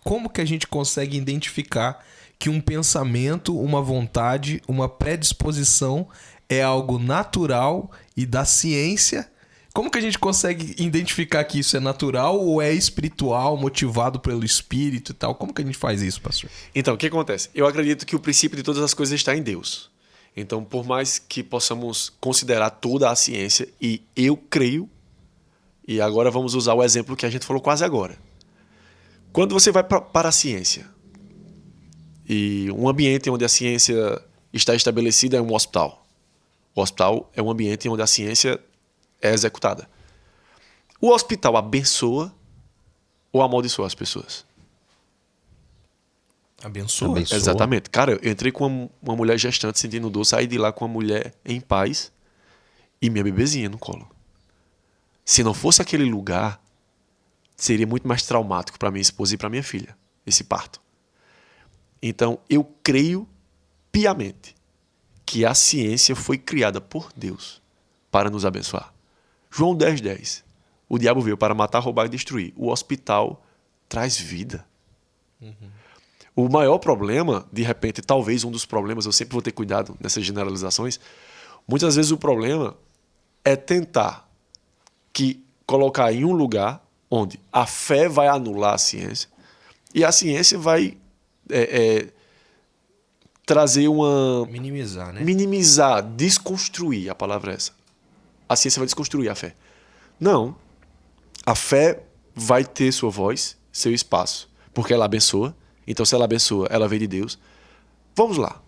como que a gente consegue identificar que um pensamento, uma vontade, uma predisposição é algo natural e da ciência? Como que a gente consegue identificar que isso é natural ou é espiritual, motivado pelo espírito e tal? Como que a gente faz isso, pastor? Então, o que acontece? Eu acredito que o princípio de todas as coisas está em Deus. Então, por mais que possamos considerar toda a ciência, e eu creio, e agora vamos usar o exemplo que a gente falou quase agora. Quando você vai para a ciência, e um ambiente onde a ciência está estabelecida é um hospital. O hospital é um ambiente onde a ciência é executada. O hospital abençoa ou amaldiçoa as pessoas? Abençoa. Exatamente. Cara, eu entrei com uma mulher gestante sentindo dor, saí de lá com uma mulher em paz e minha bebezinha no colo. Se não fosse aquele lugar, seria muito mais traumático para minha esposa e para minha filha, esse parto. Então, eu creio piamente que a ciência foi criada por Deus para nos abençoar. João 10:10. O diabo veio para matar, roubar e destruir. O hospital traz vida. O maior problema, de repente, talvez um dos problemas, eu sempre vou ter cuidado nessas generalizações, muitas vezes o problema é tentar colocar em um lugar onde a fé vai anular a ciência e a ciência vai trazer uma... Minimizar, né? Minimizar, desconstruir, a palavra é essa. A ciência vai desconstruir a fé. Não. A fé vai ter sua voz, seu espaço, porque ela abençoa. Então, se ela abençoa, ela vem de Deus. Vamos lá.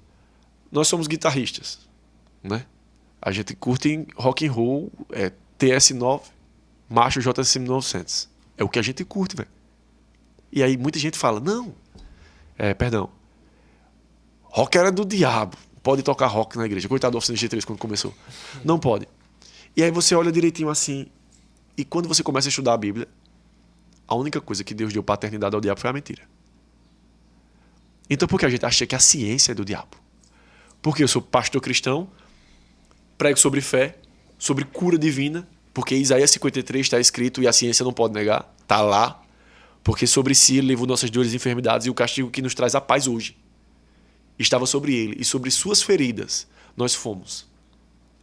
Nós somos guitarristas, né? A gente curte rock and roll, TS9, Marshall JCM 900. É o que a gente curte, velho. E aí muita gente fala, não, perdão, rock era do diabo, pode tocar rock na igreja. Coitado do Oficina G3 quando começou. Não pode. E aí você olha direitinho assim, e quando você começa a estudar a Bíblia, a única coisa que Deus deu paternidade ao diabo foi a mentira. Então por que a gente acha que a ciência é do diabo? Porque eu sou pastor cristão, prego sobre fé, sobre cura divina, porque Isaías 53 está escrito e a ciência não pode negar, está lá, porque sobre si ele levou nossas dores e enfermidades e o castigo que nos traz a paz hoje estava sobre ele, e sobre suas feridas nós fomos.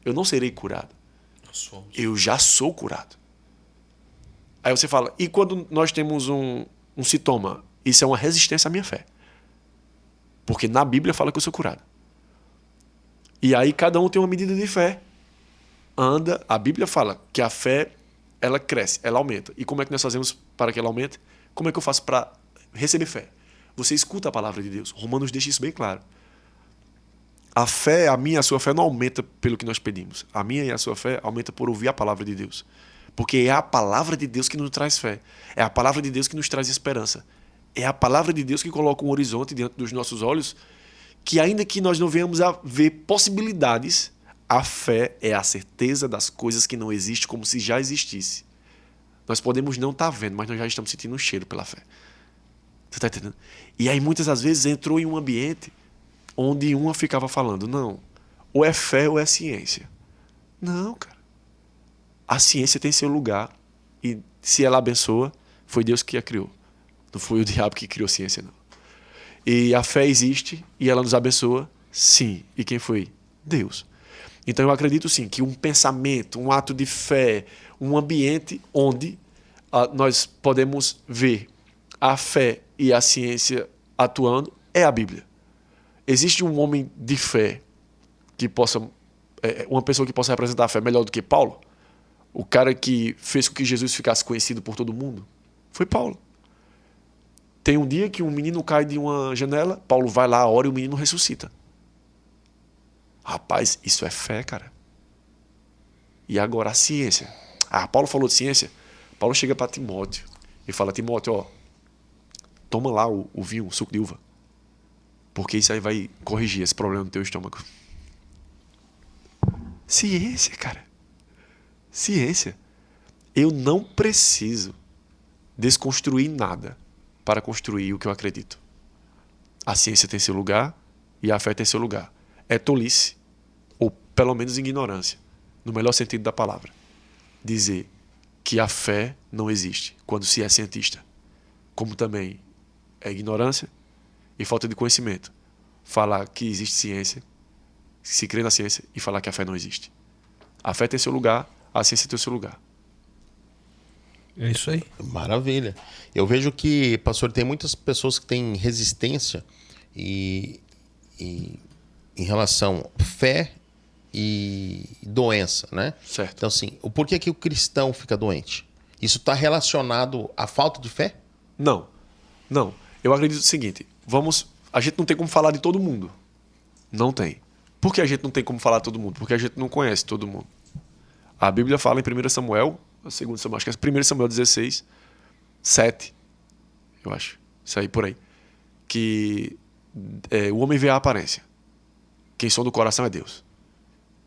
Eu não serei curado. Eu já sou curado. Aí você fala, e quando nós temos um sintoma? Isso é uma resistência à minha fé. Porque na Bíblia fala que eu sou curado. E aí cada um tem uma medida de fé. A Bíblia fala que a fé, ela cresce, ela aumenta. E como é que nós fazemos para que ela aumente? Como é que eu faço para receber fé? Você escuta a palavra de Deus. Romanos deixa isso bem claro. A fé, a minha e a sua fé não aumenta pelo que nós pedimos. A minha e a sua fé aumenta por ouvir a palavra de Deus. Porque é a palavra de Deus que nos traz fé. É a palavra de Deus que nos traz esperança. É a palavra de Deus que coloca um horizonte diante dos nossos olhos, que ainda que nós não venhamos a ver possibilidades, a fé é a certeza das coisas que não existem como se já existisse. Nós podemos não estar vendo, mas nós já estamos sentindo um cheiro pela fé. Você está entendendo? E aí muitas das vezes entrou em um ambiente onde uma ficava falando, não, ou é fé ou é ciência. Não, cara. A ciência tem seu lugar e se ela abençoa, foi Deus que a criou. Não foi o diabo que criou a ciência, não. E a fé existe e ela nos abençoa, sim. E quem foi? Deus. Então eu acredito sim que um pensamento, um ato de fé, um ambiente onde nós podemos ver a fé e a ciência atuando é a Bíblia. Existe um homem de fé que possa, uma pessoa que possa representar a fé melhor do que Paulo? O cara que fez com que Jesus ficasse conhecido por todo mundo? Foi Paulo. Tem um dia que um menino cai de uma janela, Paulo vai lá, ora e o menino ressuscita. Rapaz, isso é fé, cara. E agora a ciência. Paulo falou de ciência. Paulo chega para Timóteo e fala, Timóteo, ó, toma lá o vinho, o suco de uva. Porque isso aí vai corrigir esse problema no teu estômago. Ciência, cara. Ciência. Eu não preciso desconstruir nada para construir o que eu acredito. A ciência tem seu lugar e a fé tem seu lugar. É tolice, ou pelo menos ignorância, no melhor sentido da palavra, dizer que a fé não existe quando se é cientista. Como também é ignorância e falta de conhecimento falar que existe ciência, se crê na ciência e falar que a fé não existe. A fé tem seu lugar, a ciência tem seu lugar. É isso aí. Maravilha. Eu vejo que, pastor, tem muitas pessoas que têm resistência em relação à fé e doença, né? Certo. Então, assim, o porquê que o cristão fica doente? Isso está relacionado à falta de fé? Não. Eu acredito o seguinte, a gente não tem como falar de todo mundo. Não tem. Por que a gente não tem como falar de todo mundo? Porque a gente não conhece todo mundo. A Bíblia fala em 1 Samuel, 2 Samuel, acho que é 1 Samuel 16, 7, eu acho, isso aí por aí, que o homem vê a aparência, quem sonda o coração é Deus.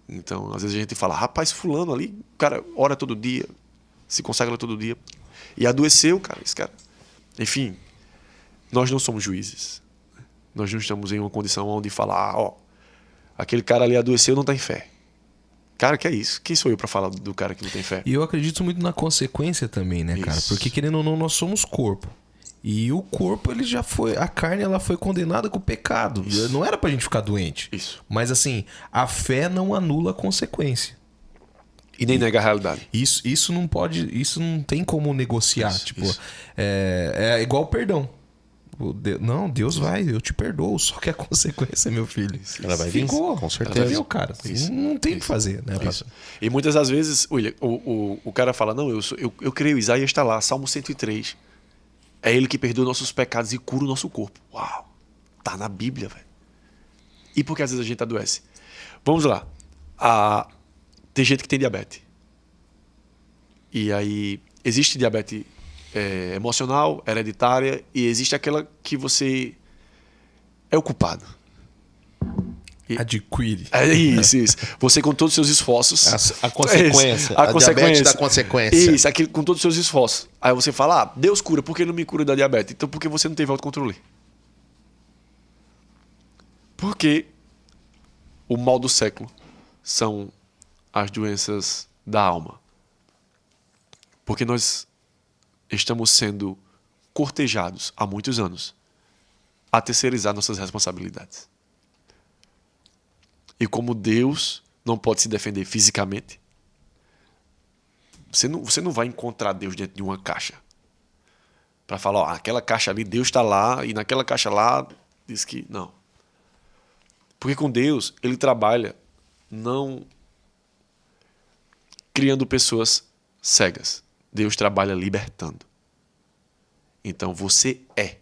Então, às vezes a gente fala, rapaz, fulano ali, o cara ora todo dia, se consagra todo dia, e adoeceu, cara, esse cara. Enfim, nós não somos juízes. Nós não estamos em uma condição onde falar, aquele cara ali adoeceu, não está em fé. Cara, que é isso? Quem sou eu para falar do cara que não tem fé? E eu acredito muito na consequência também, né, cara? Isso. Porque querendo ou não, nós somos corpo. E o corpo, ele já foi... A carne, ela foi condenada com o pecado. Isso. Não era pra gente ficar doente. Isso. Mas assim, a fé não anula a consequência. E nem nega a realidade. Isso não pode... Isso não tem como negociar. Isso, tipo, isso. é igual o perdão. Não, Deus vai, eu te perdoo. Só que a consequência, meu filho... Ela vai vir, ficou. com certeza. Viu, cara? Isso. Não tem o que fazer, né? Isso. E muitas das vezes, William, o cara fala, não, eu creio, Isaías está lá, Salmo 103. É ele que perdoa nossos pecados e cura o nosso corpo. Uau! Tá na Bíblia, velho. E por que às vezes a gente adoece? Vamos lá. Tem gente que tem diabetes. E aí, existe diabetes emocional, hereditária, e existe aquela que você é o culpado. Adquire. É isso. Você com todos os seus esforços. A consequência. A diabetes da consequência. Isso, aquilo, com todos os seus esforços. Aí você fala, Deus cura, por que ele não me cura da diabetes? Então por que você não teve autocontrole? Porque o mal do século são as doenças da alma. Porque nós estamos sendo cortejados há muitos anos a terceirizar nossas responsabilidades. E como Deus não pode se defender fisicamente, você não vai encontrar Deus dentro de uma caixa. Para falar, ó, aquela caixa ali, Deus está lá, e naquela caixa lá, diz que não. Porque com Deus, ele trabalha não criando pessoas cegas. Deus trabalha libertando. Então você é.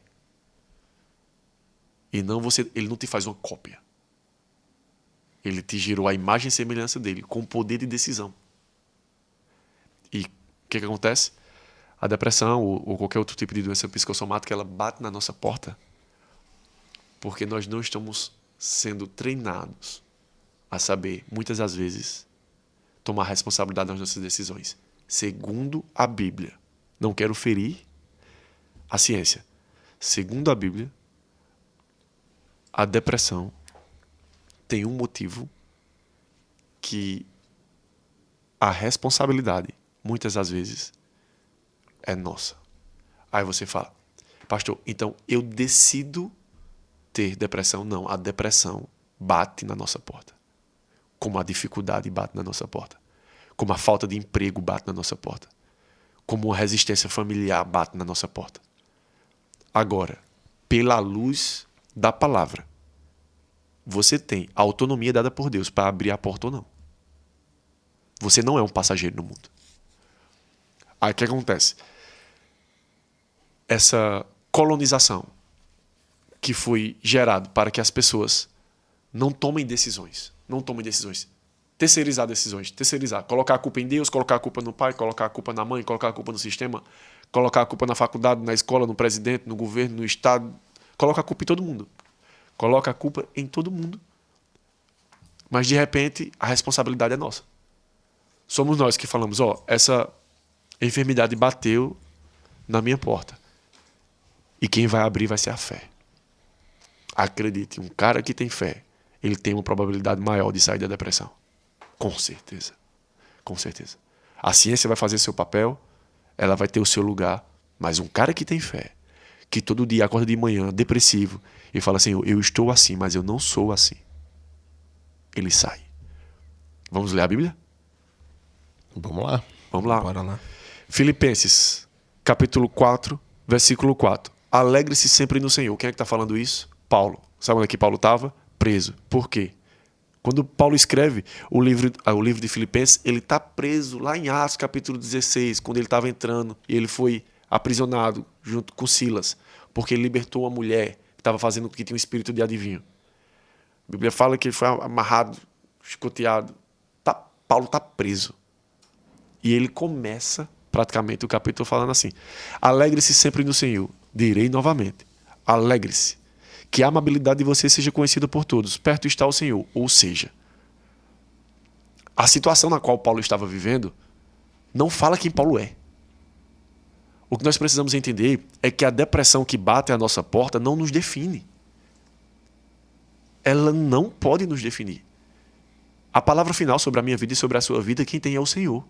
E não ele não te faz uma cópia. Ele te gerou a imagem e semelhança dele, com poder de decisão. E o que acontece? A depressão ou qualquer outro tipo de doença psicossomática, ela bate na nossa porta porque nós não estamos sendo treinados a saber, muitas das vezes, tomar responsabilidade nas nossas decisões. Segundo a Bíblia. Não quero ferir a ciência. Segundo a Bíblia, a depressão tem um motivo que a responsabilidade, muitas das vezes, é nossa. Aí você fala, pastor, então eu decido ter depressão? Não, a depressão bate na nossa porta. Como a dificuldade bate na nossa porta. Como a falta de emprego bate na nossa porta. Como uma resistência familiar bate na nossa porta. Agora, pela luz da palavra, você tem a autonomia dada por Deus para abrir a porta ou não. Você não é um passageiro no mundo. Aí o que acontece? Essa colonização que foi gerada para que as pessoas não tomem decisões. Não tomem decisões. Terceirizar decisões. Terceirizar. Colocar a culpa em Deus, colocar a culpa no pai, colocar a culpa na mãe, colocar a culpa no sistema, colocar a culpa na faculdade, na escola, no presidente, no governo, no estado. Coloca a culpa em todo mundo. Coloca a culpa em todo mundo. Mas, de repente, a responsabilidade é nossa. Somos nós que falamos, essa enfermidade bateu na minha porta. E quem vai abrir vai ser a fé. Acredite, um cara que tem fé, ele tem uma probabilidade maior de sair da depressão. Com certeza. Com certeza. A ciência vai fazer seu papel, ela vai ter o seu lugar, mas um cara que tem fé, que todo dia acorda de manhã depressivo e fala assim, eu estou assim, mas eu não sou assim. Ele sai. Vamos ler a Bíblia? Vamos lá. Vamos lá. Bora lá. Filipenses, capítulo 4, versículo 4. Alegre-se sempre no Senhor. Quem é que está falando isso? Paulo. Sabe onde é que Paulo estava? Preso. Por quê? Quando Paulo escreve o livro de Filipenses, ele está preso lá em Atos, capítulo 16, quando ele estava entrando e ele foi aprisionado junto com Silas, porque ele libertou uma mulher que estava fazendo que tinha um espírito de adivinho. A Bíblia fala que ele foi amarrado, chicoteado. Paulo está preso. E ele começa praticamente o capítulo falando assim: alegre-se sempre no Senhor. Direi novamente, alegre-se. Que a amabilidade de você seja conhecida por todos. Perto está o Senhor. Ou seja, a situação na qual Paulo estava vivendo não fala quem Paulo é. O que nós precisamos entender é que a depressão que bate à nossa porta não nos define. Ela não pode nos definir. A palavra final sobre a minha vida e sobre a sua vida, quem tem é o Senhor.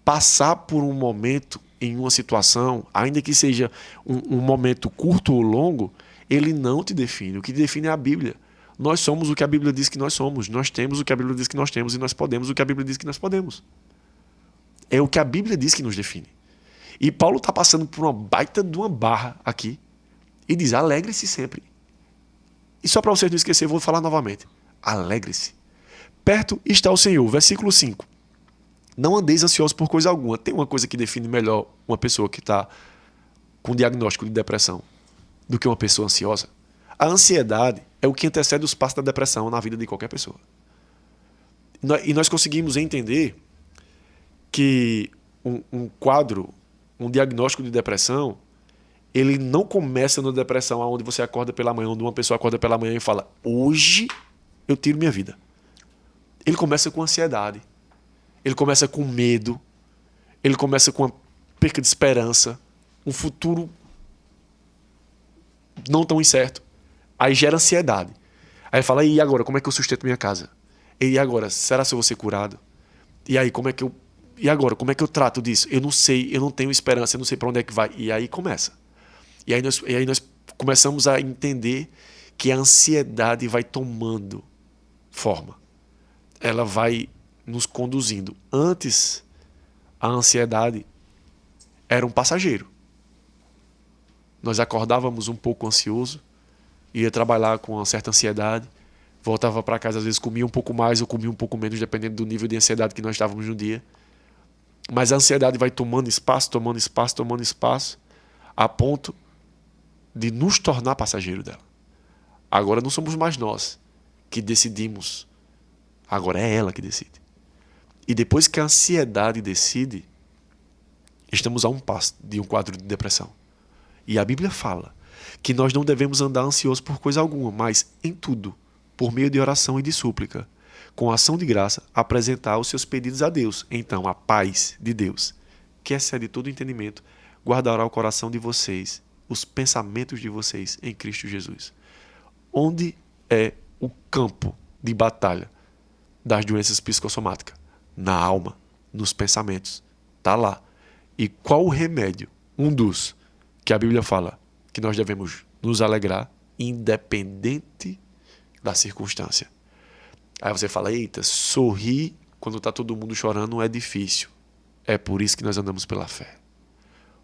passar por um momento em uma situação, ainda que seja um momento curto ou longo, ele não te define. O que te define é a Bíblia. Nós somos o que a Bíblia diz que nós somos. Nós temos o que a Bíblia diz que nós temos e nós podemos o que a Bíblia diz que nós podemos. É o que a Bíblia diz que nos define. E Paulo está passando por uma baita de uma barra aqui e diz: alegre-se sempre. E só para vocês não esquecerem, eu vou falar novamente. Alegre-se. Perto está o Senhor. Versículo 5. Não andeis ansiosos por coisa alguma. Tem uma coisa que define melhor uma pessoa que está com diagnóstico de depressão do que uma pessoa ansiosa. A ansiedade é o que antecede os passos da depressão na vida de qualquer pessoa. E nós conseguimos entender que um quadro, um diagnóstico de depressão, ele não começa na depressão onde você acorda pela manhã, onde uma pessoa acorda pela manhã e fala: hoje eu tiro minha vida. Ele começa com ansiedade. Ele começa com medo. Ele começa com uma perca de esperança. Um futuro não tão incerto. Aí gera ansiedade. Aí fala: e agora, como é que eu sustento minha casa? E agora, será que eu vou ser curado? E aí, como é que eu... E agora, como é que eu trato disso? Eu não sei, eu não tenho esperança, eu não sei para onde é que vai. E aí começa. E aí nós começamos a entender que a ansiedade vai tomando forma. Ela vai nos conduzindo. Antes, a ansiedade era um passageiro. Nós acordávamos um pouco ansioso, ia trabalhar com uma certa ansiedade, voltava para casa, às vezes comia um pouco mais ou comia um pouco menos, dependendo do nível de ansiedade que nós estávamos no dia. Mas a ansiedade vai tomando espaço, tomando espaço, tomando espaço, a ponto de nos tornar passageiro dela. Agora não somos mais nós que decidimos. Agora é ela que decide. E depois que a ansiedade decide, estamos a um passo de um quadro de depressão. E a Bíblia fala que nós não devemos andar ansiosos por coisa alguma, mas em tudo, por meio de oração e de súplica, com ação de graça, apresentar os seus pedidos a Deus. Então a paz de Deus, que excede todo entendimento, guardará o coração de vocês, os pensamentos de vocês em Cristo Jesus. Onde é o campo de batalha das doenças psicossomáticas? Na alma, nos pensamentos. Está lá. E qual o remédio? Um dos que a Bíblia fala que nós devemos nos alegrar, independente da circunstância. Aí você fala: eita, sorrir quando está todo mundo chorando é difícil. É por isso que nós andamos pela fé.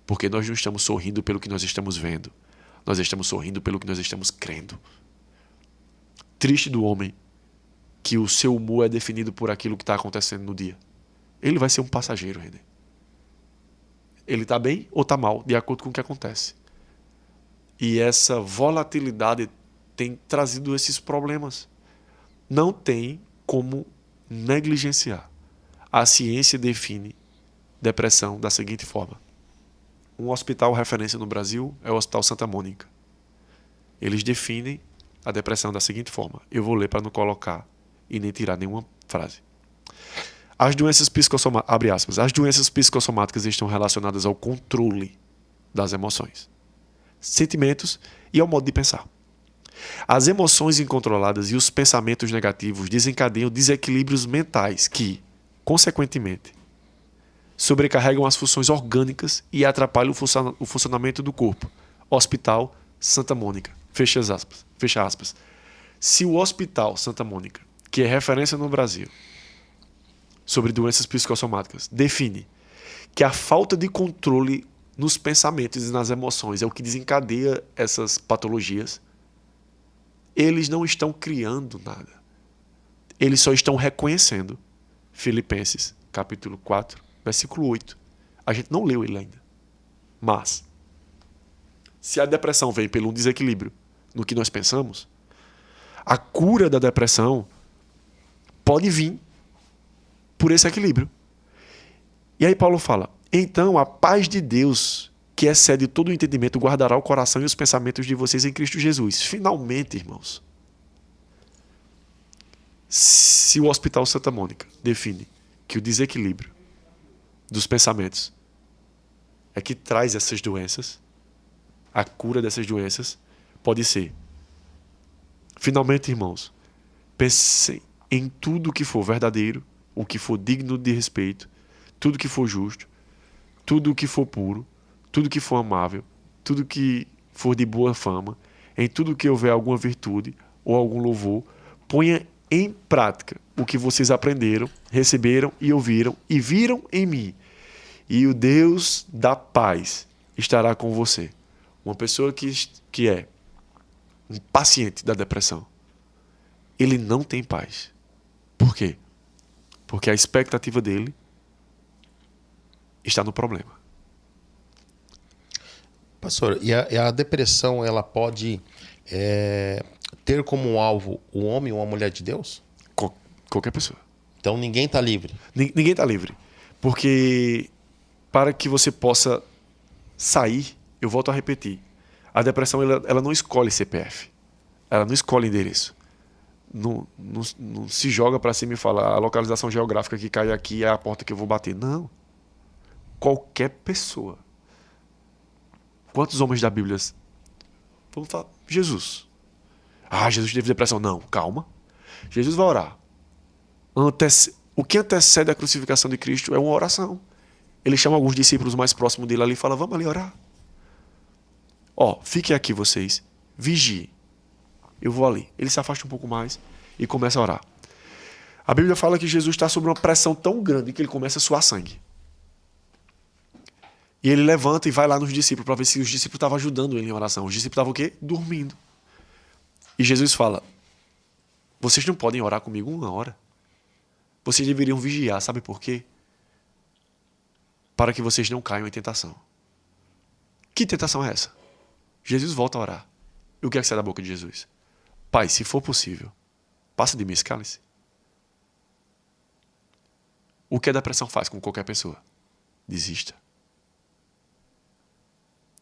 Porque nós não estamos sorrindo pelo que nós estamos vendo. Nós estamos sorrindo pelo que nós estamos crendo. Triste do homem que o seu humor é definido por aquilo que está acontecendo no dia. Ele vai ser um passageiro, René. Ele está bem ou está mal, de acordo com o que acontece. E essa volatilidade tem trazido esses problemas. Não tem como negligenciar. A ciência define depressão da seguinte forma. Um hospital referência no Brasil é o Hospital Santa Mônica. Eles definem a depressão da seguinte forma. Eu vou ler para não colocar e nem tirar nenhuma frase. As doenças psicossomáticas, abre aspas, as doenças psicossomáticas estão relacionadas ao controle das emoções, sentimentos e ao modo de pensar. As emoções incontroladas e os pensamentos negativos desencadeiam desequilíbrios mentais que, consequentemente, sobrecarregam as funções orgânicas e atrapalham o funcionamento do corpo. Hospital Santa Mônica. Fecha aspas. Fecha aspas. Se o Hospital Santa Mônica, que é referência no Brasil sobre doenças psicossomáticas, define que a falta de controle nos pensamentos e nas emoções é o que desencadeia essas patologias, eles não estão criando nada. Eles só estão reconhecendo. Filipenses, capítulo 4, versículo 8. A gente não leu ele ainda. Mas, se a depressão vem pelo desequilíbrio no que nós pensamos, a cura da depressão pode vir por esse equilíbrio. E aí Paulo fala: então a paz de Deus, que excede todo o entendimento, guardará o coração e os pensamentos de vocês em Cristo Jesus. Finalmente, irmãos, se o Hospital Santa Mônica define que o desequilíbrio dos pensamentos é que traz essas doenças, a cura dessas doenças pode ser. Finalmente, irmãos, pensem em tudo o que for verdadeiro, o que for digno de respeito, tudo que for justo, tudo que for puro, tudo que for amável, tudo que for de boa fama, em tudo que houver alguma virtude ou algum louvor, ponha em prática o que vocês aprenderam, receberam e ouviram e viram em mim. E o Deus da paz estará com você. Uma pessoa que é um paciente da depressão, ele não tem paz. Por quê? Porque a expectativa dele está no problema. Pastor, e a depressão, ela pode ter como alvo o homem ou a mulher de Deus? Qualquer pessoa. Então ninguém está livre. Ninguém está livre. Porque para que você possa sair, eu volto a repetir, a depressão ela não escolhe CPF. Ela não escolhe endereço. Não se joga para cima e fala a localização geográfica que cai aqui é a porta que eu vou bater. Não. Qualquer pessoa. Quantos homens da Bíblia vamos falar? Jesus. Jesus teve depressão. Não, calma. Jesus vai orar. O que antecede a crucificação de Cristo é uma oração. Ele chama alguns discípulos mais próximos dele ali e fala, vamos ali orar. Fiquem aqui vocês, vigiem. Eu vou ali. Ele se afasta um pouco mais e começa a orar. A Bíblia fala que Jesus está sob uma pressão tão grande que ele começa a suar sangue. E ele levanta e vai lá nos discípulos para ver se os discípulos estavam ajudando ele em oração. Os discípulos estavam o quê? Dormindo. E Jesus fala, vocês não podem orar comigo 1 hora. Vocês deveriam vigiar, sabe por quê? Para que vocês não caiam em tentação. Que tentação é essa? Jesus volta a orar. E o que é que sai da boca de Jesus? Pai, se for possível, passa de mim esse cálice. O que a depressão faz com qualquer pessoa? Desista.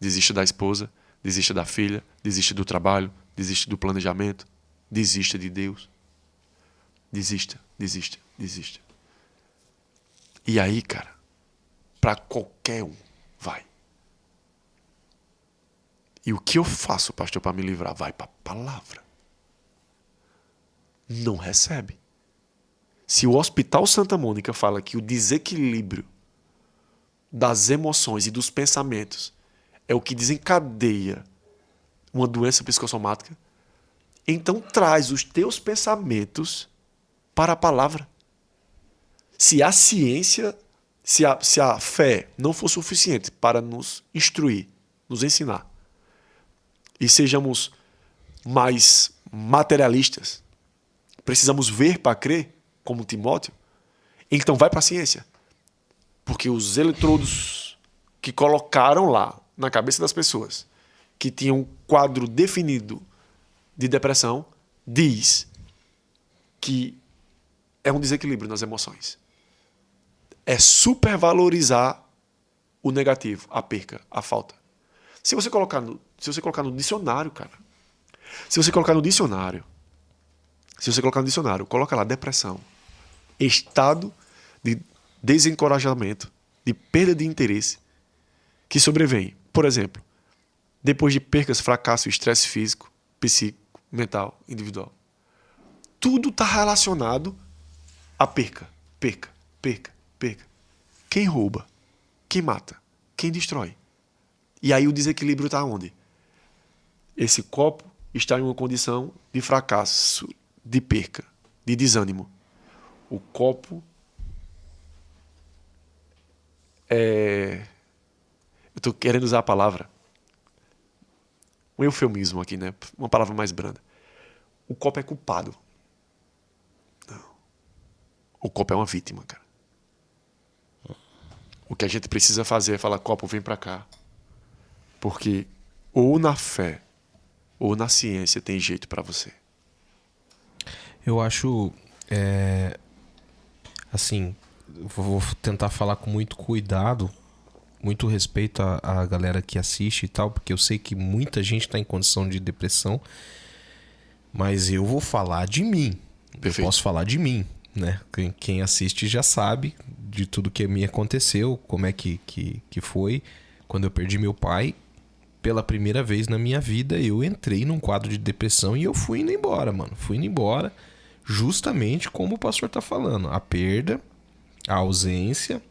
Desista da esposa, desista da filha, desista do trabalho, desista do planejamento, desista de Deus. Desista, desista, desista. E aí, cara, para qualquer um, vai. E o que eu faço, pastor, para me livrar? Vai para a palavra. Não recebe. Se o Hospital Santa Mônica fala que o desequilíbrio das emoções e dos pensamentos é o que desencadeia uma doença psicossomática, então traz os teus pensamentos para a palavra. Se a ciência, se a fé não for suficiente para nos instruir, nos ensinar, e sejamos mais materialistas, precisamos ver para crer, como Timóteo, então vai para a ciência. Porque os eletrodos que colocaram lá na cabeça das pessoas que tinham um quadro definido de depressão, diz que é um desequilíbrio nas emoções. É supervalorizar o negativo, a perca, a falta. Se você colocar no dicionário, cara. Se você colocar no dicionário, coloca lá depressão, estado de desencorajamento, de perda de interesse que sobrevém, por exemplo, depois de percas, fracasso, estresse físico, psíquico, mental, individual. Tudo está relacionado a perca, perca, perca, perca. Quem rouba? Quem mata? Quem destrói? E aí o desequilíbrio está onde? Esse copo está em uma condição de fracasso, de perca, de desânimo. O copo eu estou querendo usar a palavra, um eufemismo aqui, né? Uma palavra mais branda. O copo é culpado. Não. O copo é uma vítima, cara. O que a gente precisa fazer é falar, copo, vem pra cá. Porque ou na fé ou na ciência tem jeito pra você. Eu acho, assim, vou tentar falar com muito cuidado, muito respeito à galera que assiste e tal, porque eu sei que muita gente está em condição de depressão, mas eu vou falar de mim. Perfeito. Eu posso falar de mim, né? Quem assiste já sabe de tudo que me aconteceu, como é que foi. Quando eu perdi meu pai, pela primeira vez na minha vida, eu entrei num quadro de depressão e eu fui indo embora, mano. Fui indo embora justamente como o pastor tá falando. A perda, a ausência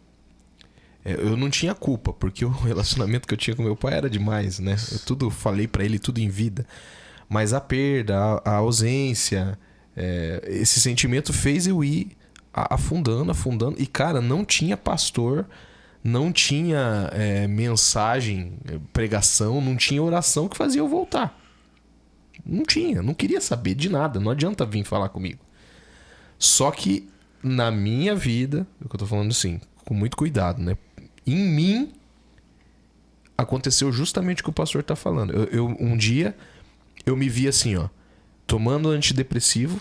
Eu não tinha culpa, porque o relacionamento que eu tinha com meu pai era demais, né? Eu tudo falei pra ele, tudo em vida. Mas a perda, a ausência, esse sentimento fez eu ir afundando, afundando. E, cara, não tinha pastor, não tinha mensagem, pregação, não tinha oração que fazia eu voltar. Não tinha, não queria saber de nada. Não adianta vir falar comigo. Só que na minha vida, o que eu tô falando assim, com muito cuidado, né? Em mim aconteceu justamente o que o pastor tá falando. Um dia eu me vi assim, ó, tomando antidepressivo,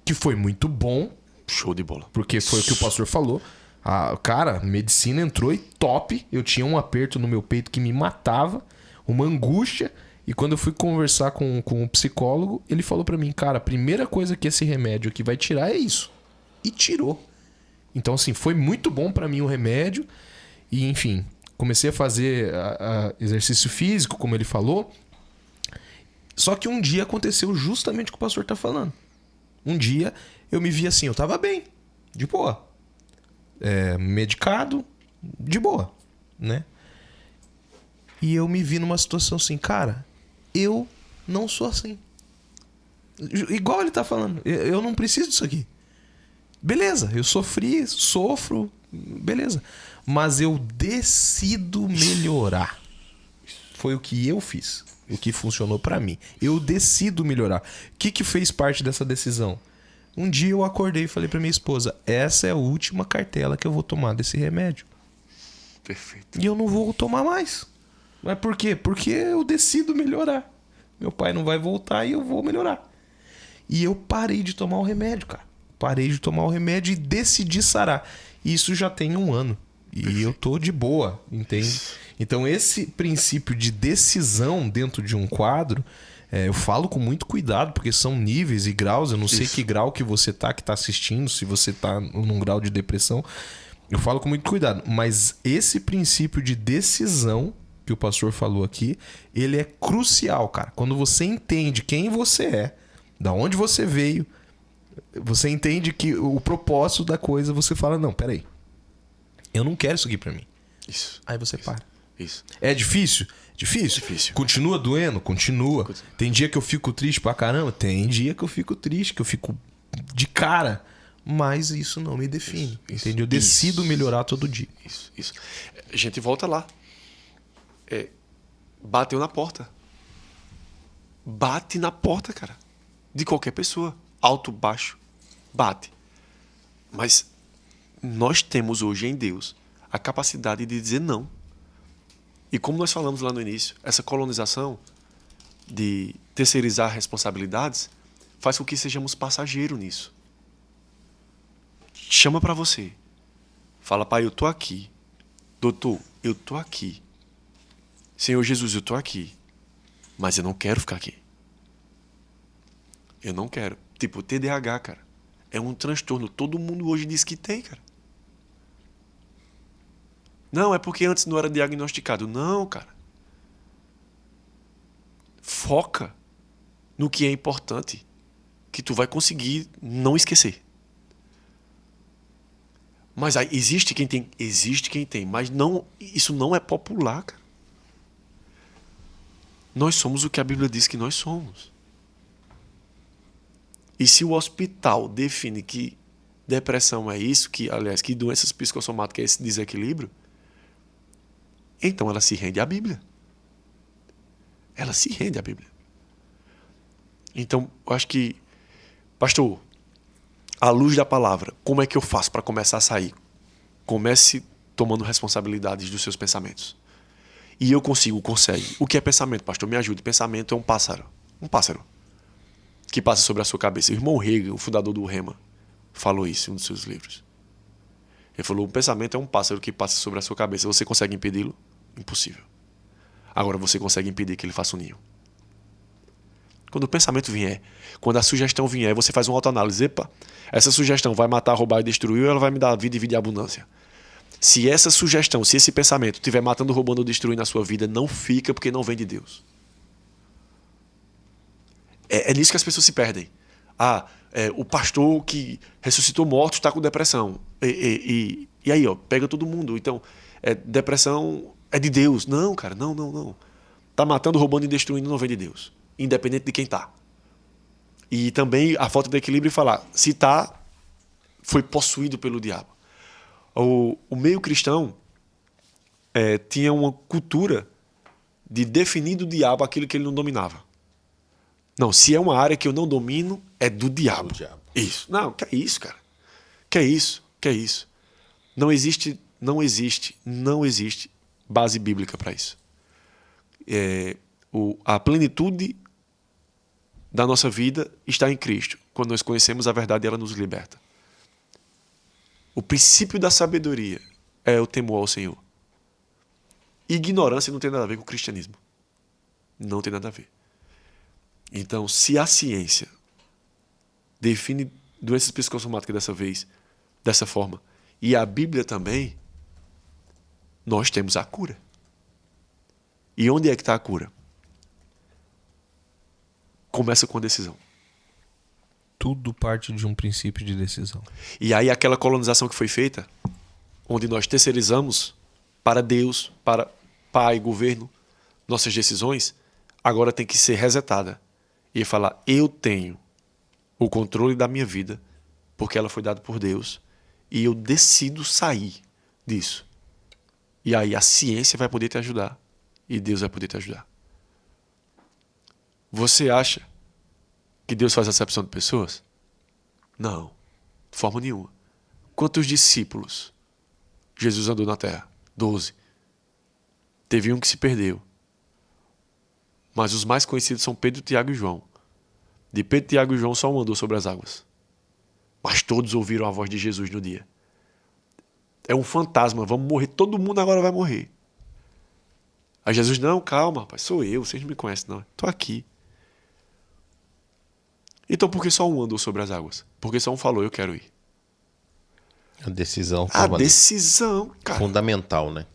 que foi muito bom. Show de bola. Porque foi o que o pastor falou. Cara, medicina entrou e top. Eu tinha um aperto no meu peito que me matava, uma angústia. E quando eu fui conversar com o psicólogo, ele falou pra mim, cara, a primeira coisa que esse remédio aqui vai tirar é isso. E tirou. Então, assim, foi muito bom pra mim o remédio. E, enfim, comecei a fazer exercício físico, como ele falou. Só que um dia aconteceu justamente o que o pastor tá falando. Um dia eu me vi assim, eu tava bem, de boa. Medicado, de boa, né? E eu me vi numa situação assim, cara, eu não sou assim. Igual ele tá falando, eu não preciso disso aqui. Beleza, eu sofri, sofro, beleza. Mas eu decido melhorar. Foi o que eu fiz. O que funcionou pra mim. Eu decido melhorar. O que fez parte dessa decisão? Um dia eu acordei e falei pra minha esposa, essa é a última cartela que eu vou tomar desse remédio. Perfeito. E eu não vou tomar mais. Mas por quê? Porque eu decido melhorar. Meu pai não vai voltar e eu vou melhorar. E eu parei de tomar o remédio, cara. Parei de tomar o remédio e decidi sarar. Isso já tem 1 ano. E eu tô de boa, entende? Então esse princípio de decisão dentro de um quadro, eu falo com muito cuidado, porque são níveis e graus. Eu não sei que grau que você tá assistindo, se você tá num grau de depressão. Eu falo com muito cuidado. Mas esse princípio de decisão que o pastor falou aqui, ele é crucial, cara. Quando você entende quem você é, da onde você veio, você entende que o propósito da coisa, você fala, não, peraí. Eu não quero isso aqui pra mim. Isso. Aí você para. Isso. É difícil? Difícil. Difícil. Continua doendo? Continua. Tem dia que eu fico triste pra caramba? Tem dia que eu fico triste, que eu fico de cara. Mas isso não me define. Entende? Eu decido melhorar todo dia. Isso. A gente volta lá. Bateu na porta. Bate na porta, cara. De qualquer pessoa. Alto, baixo. Bate. Mas nós temos hoje em Deus a capacidade de dizer não. E como nós falamos lá no início, essa colonização de terceirizar responsabilidades faz com que sejamos passageiros nisso. Chama para você. Fala, pai, eu tô aqui. Doutor, eu tô aqui. Senhor Jesus, eu tô aqui. Mas eu não quero ficar aqui. Eu não quero. Tipo, TDAH, cara. É um transtorno. Todo mundo hoje diz que tem, cara. Não, é porque antes não era diagnosticado. Não, cara. Foca no que é importante, que tu vai conseguir não esquecer. Mas aí, existe quem tem, mas não, isso não é popular, cara. Nós somos o que a Bíblia diz que nós somos. E se o hospital define que depressão é isso, aliás, que doenças psicossomáticas é esse desequilíbrio, então ela se rende à Bíblia. Ela se rende à Bíblia. Então, eu acho que, pastor, à luz da palavra, como é que eu faço para começar a sair? Comece tomando responsabilidades dos seus pensamentos. E eu consegue. O que é pensamento, pastor? Me ajude. Pensamento é um pássaro. Um pássaro que passa sobre a sua cabeça. O irmão Hegel, o fundador do Rema, falou isso em um dos seus livros. Ele falou, o pensamento é um pássaro que passa sobre a sua cabeça. Você consegue impedi-lo? Impossível. Agora você consegue impedir que ele faça um ninho. Quando o pensamento vier, quando a sugestão vier, você faz uma autoanálise. Epa, essa sugestão vai matar, roubar e destruir, ou ela vai me dar vida e vida e abundância? Se essa sugestão, se esse pensamento estiver matando, roubando ou destruindo a sua vida, não fica, porque não vem de Deus. É nisso que as pessoas se perdem. O pastor que ressuscitou mortos está com depressão. E aí, pega todo mundo. Então, Depressão é de Deus. Não, cara, não, não, não. Tá matando, roubando e destruindo não vem de Deus. Independente de quem tá. E também a falta de equilíbrio falar, se tá, foi possuído pelo diabo. O meio cristão tinha uma cultura de definir do diabo aquilo que ele não dominava. Não, se é uma área que eu não domino, é do diabo. Do diabo. Isso. Não, que é isso, cara? Que é isso? Que é isso? Não existe base bíblica para isso. A plenitude da nossa vida está em Cristo. Quando nós conhecemos a verdade, ela nos liberta. O princípio da sabedoria é o temor ao Senhor. Ignorância não tem nada a ver com o cristianismo. Não tem nada a ver. Então, se a ciência define doenças psicossomáticas dessa forma, e a Bíblia também, nós temos a cura. E onde é que está a cura? Começa com a decisão. Tudo parte de um princípio de decisão. E aí aquela colonização que foi feita, onde nós terceirizamos para Deus, para Pai, governo, nossas decisões, agora tem que ser resetada. E falar, eu tenho o controle da minha vida, porque ela foi dada por Deus, e eu decido sair disso. E aí a ciência vai poder te ajudar, e Deus vai poder te ajudar. Você acha que Deus faz acepção de pessoas? Não, de forma nenhuma. Quantos discípulos Jesus andou na terra? 12. Teve um que se perdeu. Mas os mais conhecidos são Pedro, Tiago e João. De Pedro, Tiago e João só um andou sobre as águas. Mas todos ouviram a voz de Jesus no dia. É um fantasma, vamos morrer, todo mundo agora vai morrer. Aí Jesus, não, calma, rapaz, sou eu, vocês não me conhecem não, estou aqui. Então por que só um andou sobre as águas? Porque só um falou, eu quero ir. A decisão. A decisão, cara. Fundamental, né?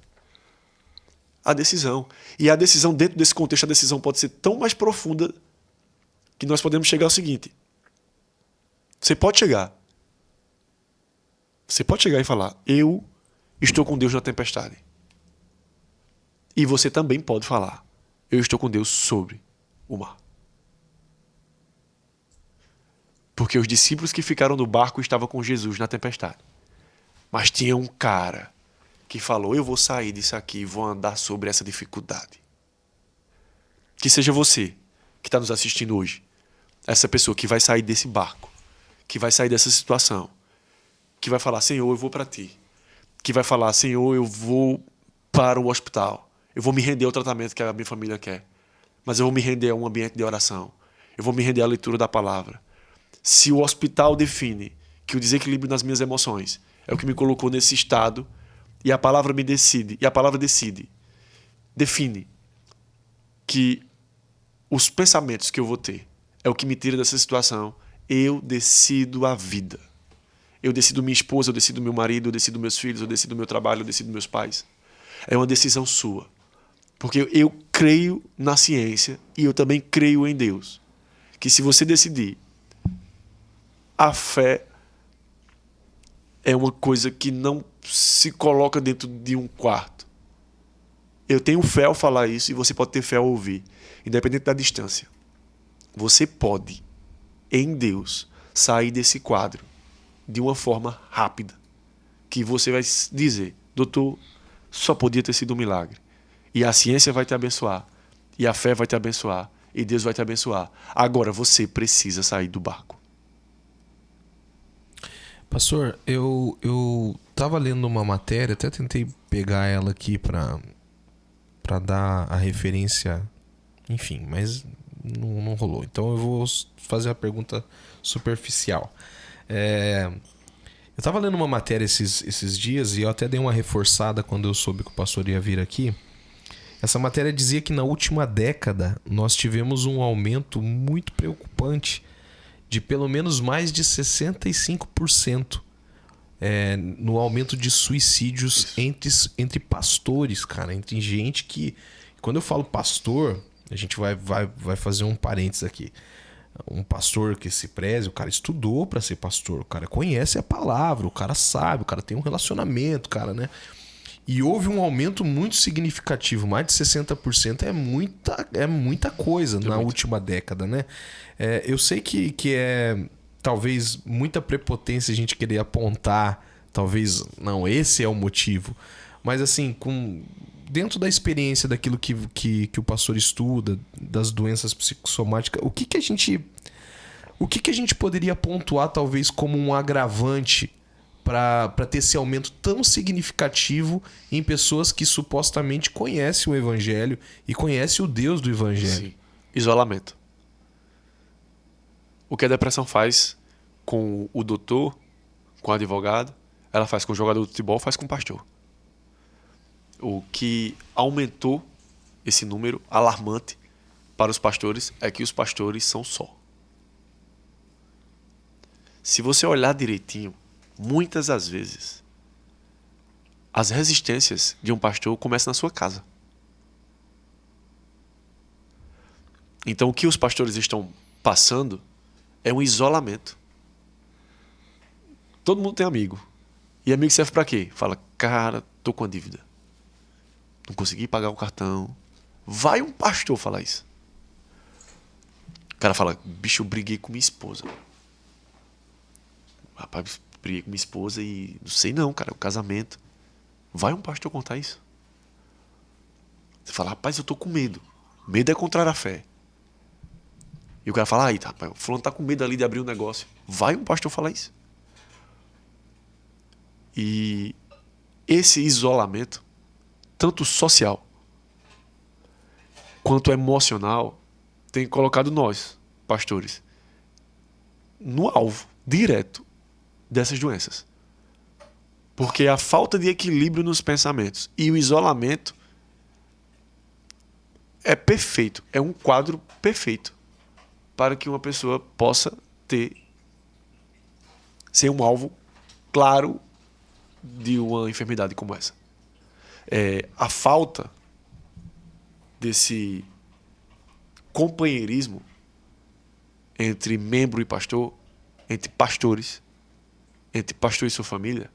A decisão. E a decisão, dentro desse contexto, a decisão pode ser tão mais profunda que nós podemos chegar ao seguinte. Você pode chegar e falar, eu estou com Deus na tempestade. E você também pode falar, eu estou com Deus sobre o mar. Porque os discípulos que ficaram no barco estavam com Jesus na tempestade. Mas tinha um cara que falou, eu vou sair disso aqui e vou andar sobre essa dificuldade. Que seja você que está nos assistindo hoje, essa pessoa que vai sair desse barco, que vai sair dessa situação, que vai falar, Senhor, eu vou para ti. Que vai falar, Senhor, eu vou para o hospital. Eu vou me render ao tratamento que a minha família quer. Mas eu vou me render a um ambiente de oração. Eu vou me render à leitura da palavra. Se o hospital define que o desequilíbrio nas minhas emoções é o que me colocou nesse estado, e a palavra me decide, e a palavra define que os pensamentos que eu vou ter é o que me tira dessa situação, eu decido a vida. Eu decido minha esposa, eu decido meu marido, eu decido meus filhos, eu decido meu trabalho, eu decido meus pais. É uma decisão sua. Porque eu creio na ciência e eu também creio em Deus. Que se você decidir, a fé é uma coisa que não se coloca dentro de um quarto. Eu tenho fé ao falar isso e você pode ter fé ao ouvir, independente da distância. Você pode, em Deus, sair desse quadro de uma forma rápida, que você vai dizer, doutor, só podia ter sido um milagre. E a ciência vai te abençoar, e a fé vai te abençoar, e Deus vai te abençoar. Agora você precisa sair do barco. Pastor, eu tava lendo uma matéria, até tentei pegar ela aqui pra dar a referência, enfim, mas não rolou. Então eu vou fazer uma pergunta superficial. Eu tava lendo uma matéria esses dias e eu até dei uma reforçada quando eu soube que o pastor ia vir aqui. Essa matéria dizia que na última década nós tivemos um aumento muito preocupante de pelo menos mais de 65% no aumento de suicídios entre pastores, cara, entre gente que... Quando eu falo pastor, a gente vai fazer um parênteses aqui. Um pastor que se preze, o cara estudou para ser pastor, o cara conhece a palavra, o cara sabe, o cara tem um relacionamento, cara, né? E houve um aumento muito significativo, mais de 60%. É muita coisa na última década, né? Eu sei que é talvez muita prepotência a gente querer apontar, talvez não, esse é o motivo. Mas assim, dentro da experiência daquilo que o pastor estuda, das doenças psicossomáticas, o que a gente poderia pontuar talvez como um agravante para ter esse aumento tão significativo em pessoas que supostamente conhecem o Evangelho e conhecem o Deus do Evangelho? Sim. Isolamento. O que a depressão faz com o doutor, com o advogado, ela faz com o jogador de futebol, faz com o pastor. O que aumentou esse número alarmante para os pastores é que os pastores são só. Se você olhar direitinho, muitas das vezes, as resistências de um pastor começam na sua casa. Então, o que os pastores estão passando é um isolamento. Todo mundo tem amigo. E amigo serve para quê? Fala, cara, tô com a dívida. Não consegui pagar o cartão. Vai um pastor falar isso. O cara fala, bicho, eu briguei com minha esposa. Rapaz, briguei com minha esposa e não sei não, cara, o casamento. Vai um pastor contar isso. Você fala, rapaz, eu tô com medo. Medo é contrário à fé. E o cara fala, aí, rapaz, o fulano tá com medo ali de abrir um negócio. Vai um pastor falar isso. E esse isolamento, tanto social quanto emocional, tem colocado nós, pastores, no alvo direto dessas doenças. Porque a falta de equilíbrio nos pensamentos e o isolamento é perfeito, é um quadro perfeito para que uma pessoa possa ser um alvo claro de uma enfermidade como essa. A falta desse companheirismo entre membro e pastor, entre pastores, entre pastor e sua família,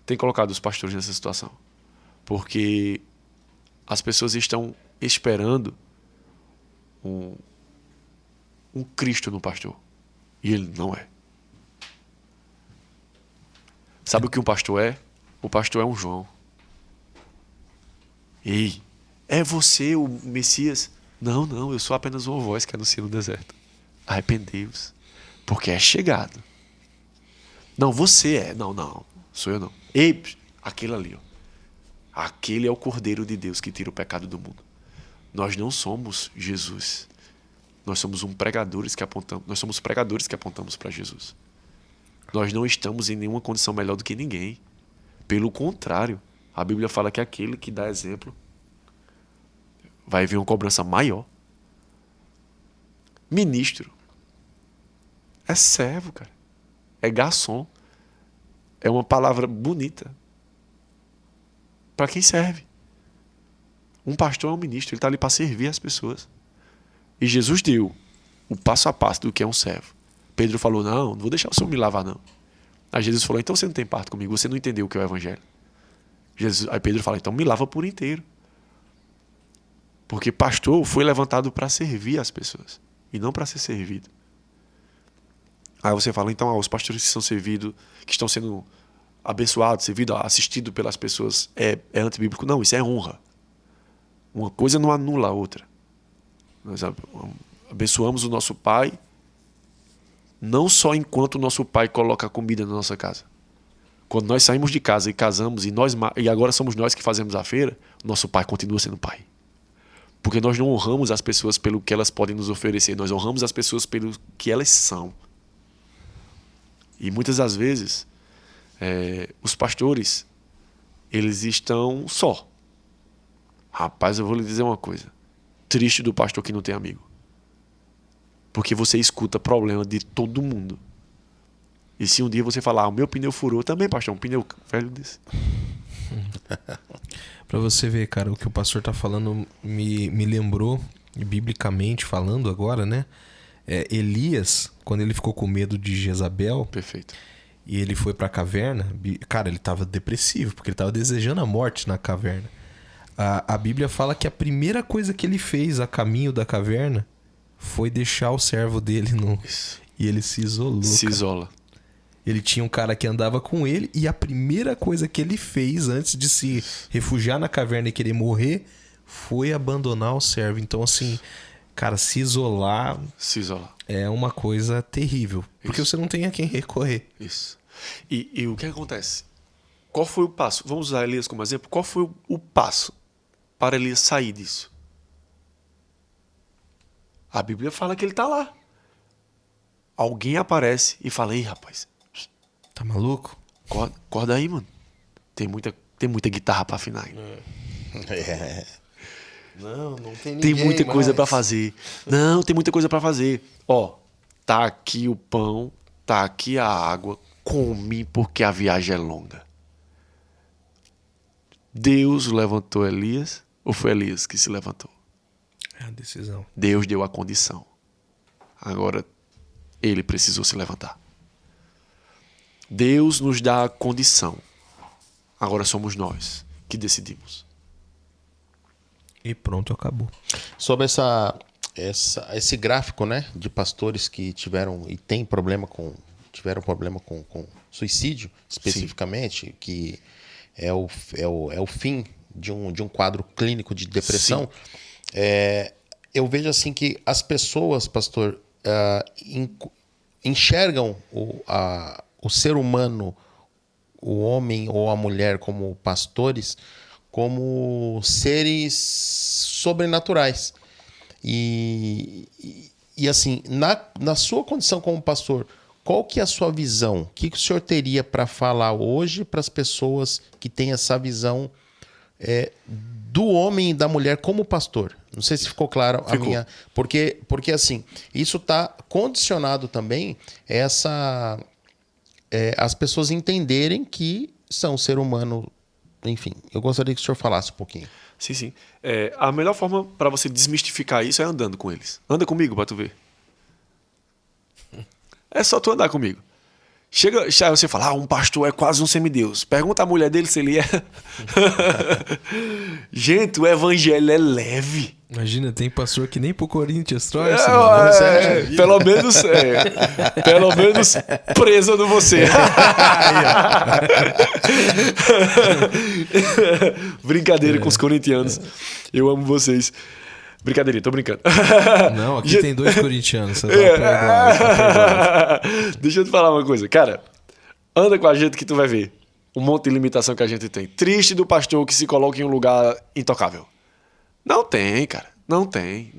tem colocado os pastores nessa situação. Porque as pessoas estão esperando um Cristo no pastor. E ele não é. Sabe o que um pastor é? O pastor é um João. Ei, é você o Messias? Não, eu sou apenas uma voz que anuncia no deserto. Arrependei-vos, porque é chegado. Não, você é. Não, sou eu não. Ei, aquele ali, ó. Aquele é o Cordeiro de Deus que tira o pecado do mundo. Nós não somos Jesus. Nós somos pregadores que apontamos para Jesus. Nós não estamos em nenhuma condição melhor do que ninguém. Pelo contrário, a Bíblia fala que aquele que dá exemplo vai vir uma cobrança maior. Ministro é servo, cara. É garçom. É uma palavra bonita. Para quem serve. Um pastor é um ministro, ele está ali para servir as pessoas. E Jesus deu o passo a passo do que é um servo. Pedro falou, não vou deixar o senhor me lavar, não. Aí Jesus falou, então você não tem parte comigo, você não entendeu o que é o evangelho. Aí Pedro fala, então me lava por inteiro. Porque pastor foi levantado para servir as pessoas e não para ser servido. Aí você fala, então os pastores que são servidos, que estão sendo abençoados, servidos, assistidos pelas pessoas, é antibíblico. Não, isso é honra. Uma coisa não anula a outra. Nós abençoamos o nosso pai não só enquanto o nosso pai coloca a comida na nossa casa. Quando nós saímos de casa e casamos e agora somos nós que fazemos a feira, nosso pai continua sendo pai. Porque nós não honramos as pessoas pelo que elas podem nos oferecer, nós honramos as pessoas pelo que elas são. E muitas das vezes os pastores, eles estão só. Rapaz, eu vou lhe dizer uma coisa. Triste do pastor que não tem amigo. Porque você escuta problema de todo mundo. E se um dia você falar, o meu pneu furou, também, pastor, um pneu velho desse. Pra você ver, cara, o que o pastor tá falando me lembrou, biblicamente falando agora, né? Elias, quando ele ficou com medo de Jezabel. Perfeito. e ele foi pra caverna, cara, ele tava depressivo, porque ele tava desejando a morte na caverna. A Bíblia fala que a primeira coisa que ele fez a caminho da caverna foi deixar o servo dele e ele se isolou. Se cara. isola. Ele tinha um cara que andava com ele e a primeira coisa que ele fez antes de se refugiar na caverna e querer morrer foi abandonar o servo. Então, assim, cara, se isolar é uma coisa terrível. Porque você não tem a quem recorrer. Isso. E o que acontece? Qual foi o passo? Vamos usar Elias como exemplo. Qual foi o passo para Elias sair disso? A Bíblia fala que ele está lá. Alguém aparece e fala: ei, rapaz, tá maluco? Acorda aí, mano. Tem muita guitarra para afinar ainda. Não tem ninguém. Tem muita coisa mais. para fazer. Não, tem muita coisa para fazer. Ó, tá aqui o pão, tá aqui a água. Come, porque a viagem é longa. Deus levantou Elias ou foi Elias que se levantou? É a decisão. Deus deu a condição. Agora, ele precisou se levantar. Deus nos dá a condição. Agora somos nós que decidimos. E pronto, acabou. Sobre esse gráfico, né, de pastores que tiveram e tiveram problema com suicídio, especificamente, que é o fim de um quadro clínico de depressão. Eu vejo assim que as pessoas, pastor, enxergam o ser humano, o homem ou a mulher, como pastores, como seres sobrenaturais. E assim, na sua condição como pastor, qual que é a sua visão? O que o senhor teria para falar hoje para as pessoas que têm essa visão do homem e da mulher como pastor? Não sei se ficou claro a minha... Porque assim, isso está condicionado também as pessoas entenderem que são ser humano. Enfim, eu gostaria que o senhor falasse um pouquinho. Sim. A melhor forma para você desmistificar isso é andando com eles. Anda comigo para tu ver. É só tu andar comigo. Chega você fala, um pastor é quase um semideus. Pergunta à mulher dele se ele é. Gente, o evangelho é leve. Imagina, tem pastor que nem pro Corinthians torce. Pelo menos presa no você. Brincadeira com os corintianos. Eu amo vocês. Brincadeirinha, tô brincando. Não, aqui tem 2 corintianos. Você tá perdoado. Deixa eu te falar uma coisa. Cara, anda com a gente que tu vai ver um monte de limitação que a gente tem. Triste do pastor que se coloca em um lugar intocável. Não tem, cara. Não tem.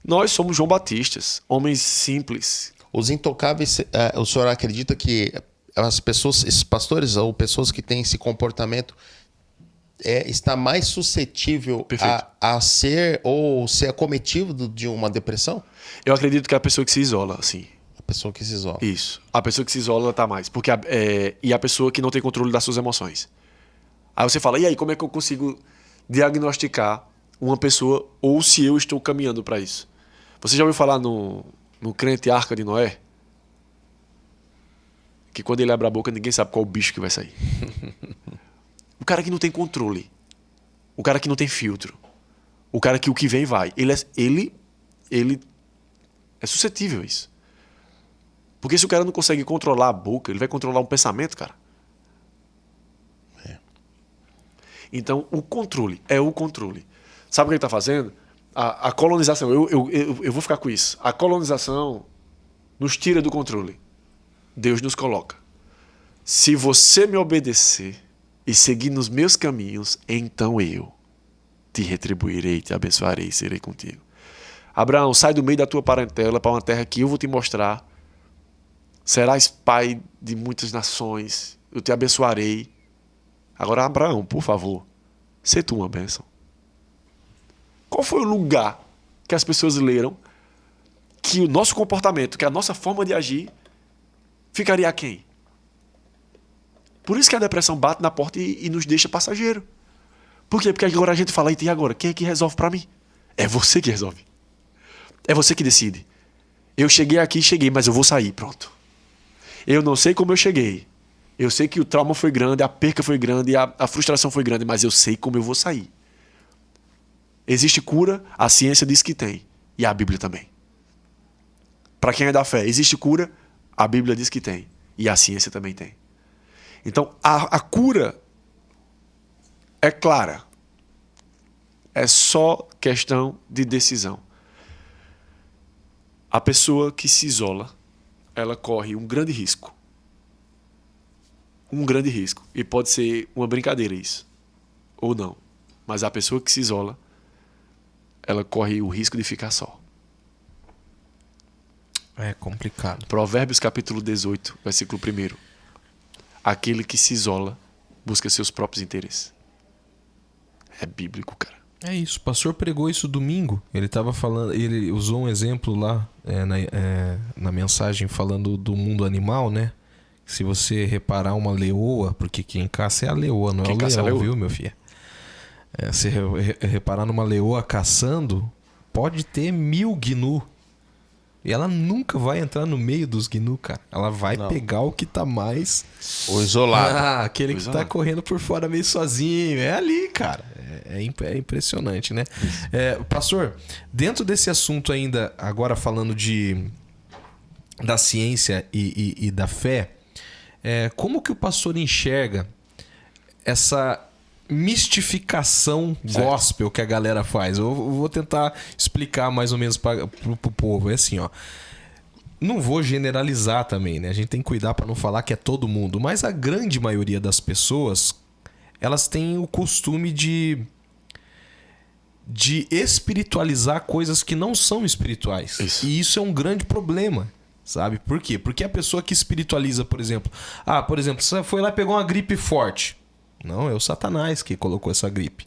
Nós somos João Batistas, homens simples. Os intocáveis, o senhor acredita que as pessoas, esses pastores ou pessoas que têm esse comportamento está mais suscetível a ser ou ser acometido de uma depressão? Eu acredito que é a pessoa que se isola, assim. A pessoa que se isola. Isso. A pessoa que se isola tá mais. E a pessoa que não tem controle das suas emoções. Aí você fala, e aí, como é que eu consigo diagnosticar uma pessoa ou se eu estou caminhando para isso? Você já ouviu falar no crente Arca de Noé? Que quando ele abre a boca, ninguém sabe qual o bicho que vai sair. O cara que não tem controle. O cara que não tem filtro. O cara que o que vem vai. Ele é suscetível a isso. Porque se o cara não consegue controlar a boca, ele vai controlar um pensamento, cara. Então, o controle é o controle. Sabe o que ele está fazendo? A colonização, eu vou ficar com isso. A colonização nos tira do controle. Deus nos coloca. Se você me obedecer e seguir nos meus caminhos, então eu te retribuirei, te abençoarei, serei contigo. Abraão, sai do meio da tua parentela para uma terra que eu vou te mostrar. Serás pai de muitas nações, eu te abençoarei. Agora, Abraão, por favor, sê tu uma bênção. Qual foi o lugar que as pessoas leram que o nosso comportamento, que a nossa forma de agir, ficaria aquém? Por isso que a depressão bate na porta e nos deixa passageiro. Por quê? Porque agora a gente fala, e agora? Quem é que resolve pra mim? É você que resolve. É você que decide. Eu cheguei aqui, mas eu vou sair, pronto. Eu não sei como eu cheguei. Eu sei que o trauma foi grande, a perca foi grande, a frustração foi grande, mas eu sei como eu vou sair. Existe cura, a ciência diz que tem. E a Bíblia também. Para quem é da fé, existe cura, a Bíblia diz que tem. E a ciência também tem. Então, a cura é clara. É só questão de decisão. A pessoa que se isola, ela corre um grande risco. Um grande risco. E pode ser uma brincadeira isso. Ou não. Mas a pessoa que se isola, ela corre o risco de ficar só. É complicado. Provérbios capítulo 18, versículo 1. Aquele que se isola busca seus próprios interesses. É bíblico, cara. É isso. O pastor pregou isso domingo. Ele estava falando, ele usou um exemplo lá na mensagem falando do mundo animal, né? Se você reparar uma leoa, porque quem caça é a leoa, não é o leão, viu, meu filho? Se reparar numa leoa caçando, pode ter 1000 gnu. E ela nunca vai entrar no meio dos gnu, cara. Ela vai pegar o que tá mais... O isolado. Aquele que tá correndo por fora meio sozinho. É ali, cara. É impressionante, né? Pastor, dentro desse assunto ainda, agora falando da ciência e da fé, como que o pastor enxerga essa mistificação gospel que a galera faz? Eu vou tentar explicar mais ou menos pro povo. É assim, ó. Não vou generalizar também, né? A gente tem que cuidar para não falar que é todo mundo, mas a grande maioria das pessoas, elas têm o costume de espiritualizar coisas que não são espirituais. Isso. E isso é um grande problema, sabe? Por quê? Porque a pessoa que espiritualiza, por exemplo, você foi lá e pegou uma gripe forte. Não, é o Satanás que colocou essa gripe.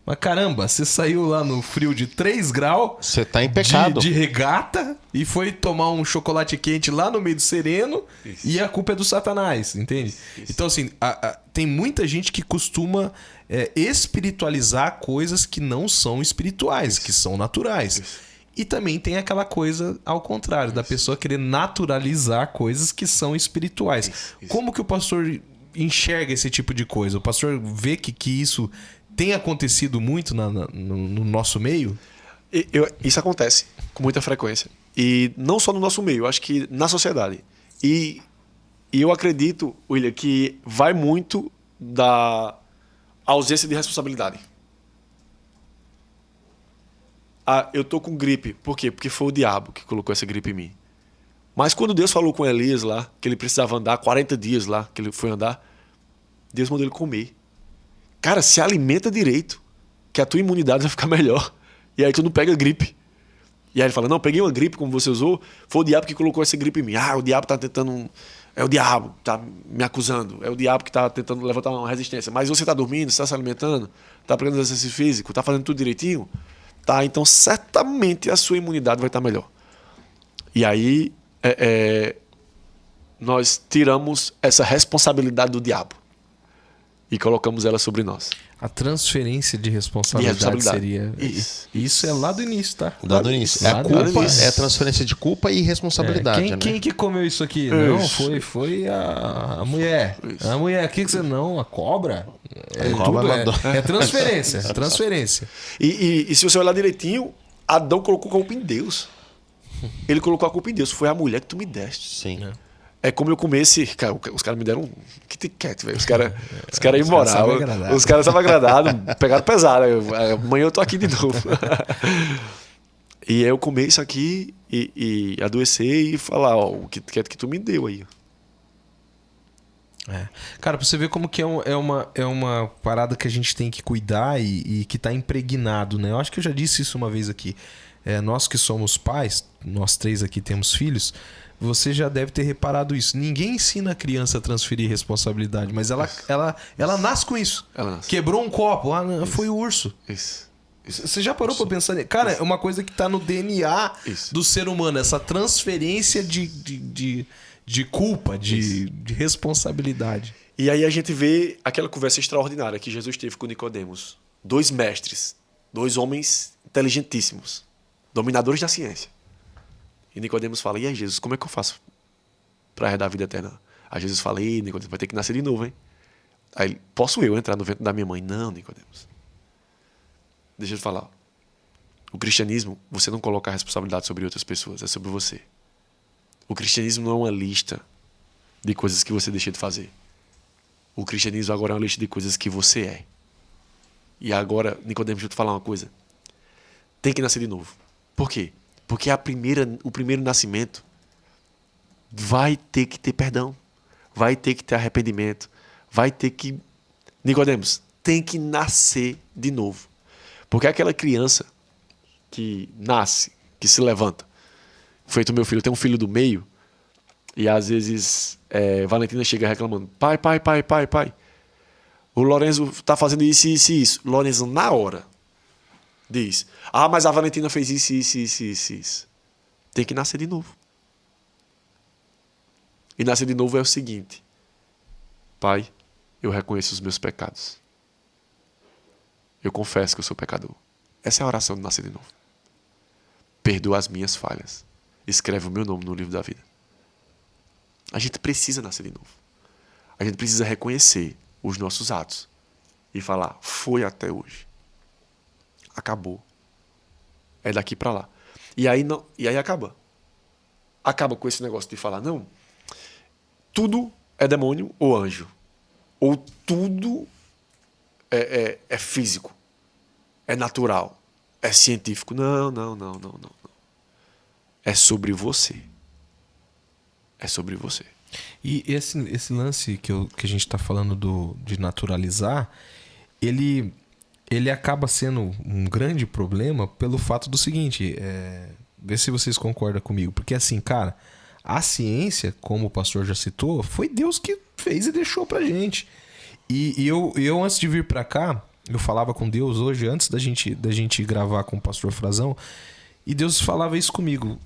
Mas caramba, você saiu lá no frio de 3 graus... Você tá em pecado. De regata e foi tomar um chocolate quente lá no meio do sereno. Isso. E a culpa é do Satanás, entende? Isso. Então, assim, tem muita gente que costuma espiritualizar coisas que não são espirituais, que são naturais. Isso. E também tem aquela coisa ao contrário, da pessoa querer naturalizar coisas que são espirituais. Isso. Como que o pastor enxerga esse tipo de coisa? O pastor vê que isso tem acontecido muito no nosso meio? Isso acontece com muita frequência. E não só no nosso meio, acho que na sociedade. E eu acredito, William, que vai muito da ausência de responsabilidade. Eu tô com gripe. Por quê? Porque foi o diabo que colocou essa gripe em mim. Mas quando Deus falou com Elias lá, que ele precisava andar 40 dias lá, que ele foi andar, Deus mandou ele comer. Cara, se alimenta direito, que a tua imunidade vai ficar melhor. E aí tu não pega gripe. E aí ele fala, não, peguei uma gripe como você usou, foi o diabo que colocou essa gripe em mim. O diabo tá tentando... É o diabo, tá me acusando. É o diabo que tá tentando levantar uma resistência. Mas você tá dormindo, você tá se alimentando, tá aprendendo exercício físico, tá fazendo tudo direitinho? Tá, então certamente a sua imunidade vai estar melhor. E aí... nós tiramos essa responsabilidade do diabo e colocamos ela sobre nós. A transferência de responsabilidade seria... Isso é lá do início, tá? Lá do início. A culpa é a transferência de culpa e responsabilidade. Quem que comeu isso aqui? Isso. Não, foi a mulher. Isso. A mulher, o que você... Não, a cobra. É transferência. É transferência. E se você olhar direitinho, Adão colocou a culpa em Deus. Ele colocou a culpa em Deus. Foi a mulher que tu me deste. Sim. É como eu comesse... Cara, os caras me deram um Kit Kat, velho. Os caras é imoral. Os caras estavam agradados, pegaram pesado. Amanhã eu tô aqui de novo. E aí eu comer isso aqui e adoecer e falar, o Kit Kat que tu me deu aí. Cara, pra você ver como que é uma parada que a gente tem que cuidar e que tá impregnado, né? Eu acho que eu já disse isso uma vez aqui. Nós que somos pais, nós 3 aqui temos filhos, você já deve ter reparado isso. Ninguém ensina a criança a transferir responsabilidade, mas ela nasce com isso. Quebrou um copo, foi o urso. Isso. Você já parou pra pensar nisso? Cara, é uma coisa que tá no DNA do ser humano, essa transferência de culpa, de responsabilidade. E aí a gente vê aquela conversa extraordinária que Jesus teve com Nicodemos. 2 mestres, 2 homens inteligentíssimos, dominadores da ciência. E Nicodemos fala, e aí Jesus, como é que eu faço para herdar a vida eterna. Aí Jesus fala, ei, Nicodemos, vai ter que nascer de novo, hein? Aí, posso eu entrar no ventre da minha mãe? Não, Nicodemos. Deixa eu te falar. O cristianismo, você não coloca a responsabilidade sobre outras pessoas, é sobre você. O cristianismo não é uma lista de coisas que você deixa de fazer. O cristianismo agora é uma lista de coisas que você é. E agora, Nicodemos, deixa eu te falar uma coisa. Tem que nascer de novo. Por quê? Porque o primeiro nascimento vai ter que ter perdão. Vai ter que ter arrependimento. Vai ter que... Nicodemos, tem que nascer de novo. Porque aquela criança que nasce, que se levanta. Feito meu filho, tem um filho do meio. E às vezes Valentina chega reclamando. Pai. O Lorenzo tá fazendo isso. Lorenzo, na hora, diz. Mas a Valentina fez isso. Tem que nascer de novo. E nascer de novo é o seguinte. Pai, eu reconheço os meus pecados. Eu confesso que eu sou pecador. Essa é a oração de nascer de novo. Perdoa as minhas falhas. Escreve o meu nome no livro da vida. A gente precisa nascer de novo. A gente precisa reconhecer os nossos atos e falar, foi até hoje. Acabou. É daqui para lá. E aí acaba. Acaba com esse negócio de falar, não, tudo é demônio ou anjo. Ou tudo é físico. É natural. É científico. Não. É sobre você. É sobre você. E esse lance que a gente está falando de naturalizar, ele acaba sendo um grande problema pelo fato do seguinte, vê se vocês concordam comigo, porque assim, cara, a ciência, como o pastor já citou, foi Deus que fez e deixou pra gente. E eu antes de vir pra cá, eu falava com Deus hoje, antes da gente gravar com o pastor Frazão, e Deus falava isso comigo.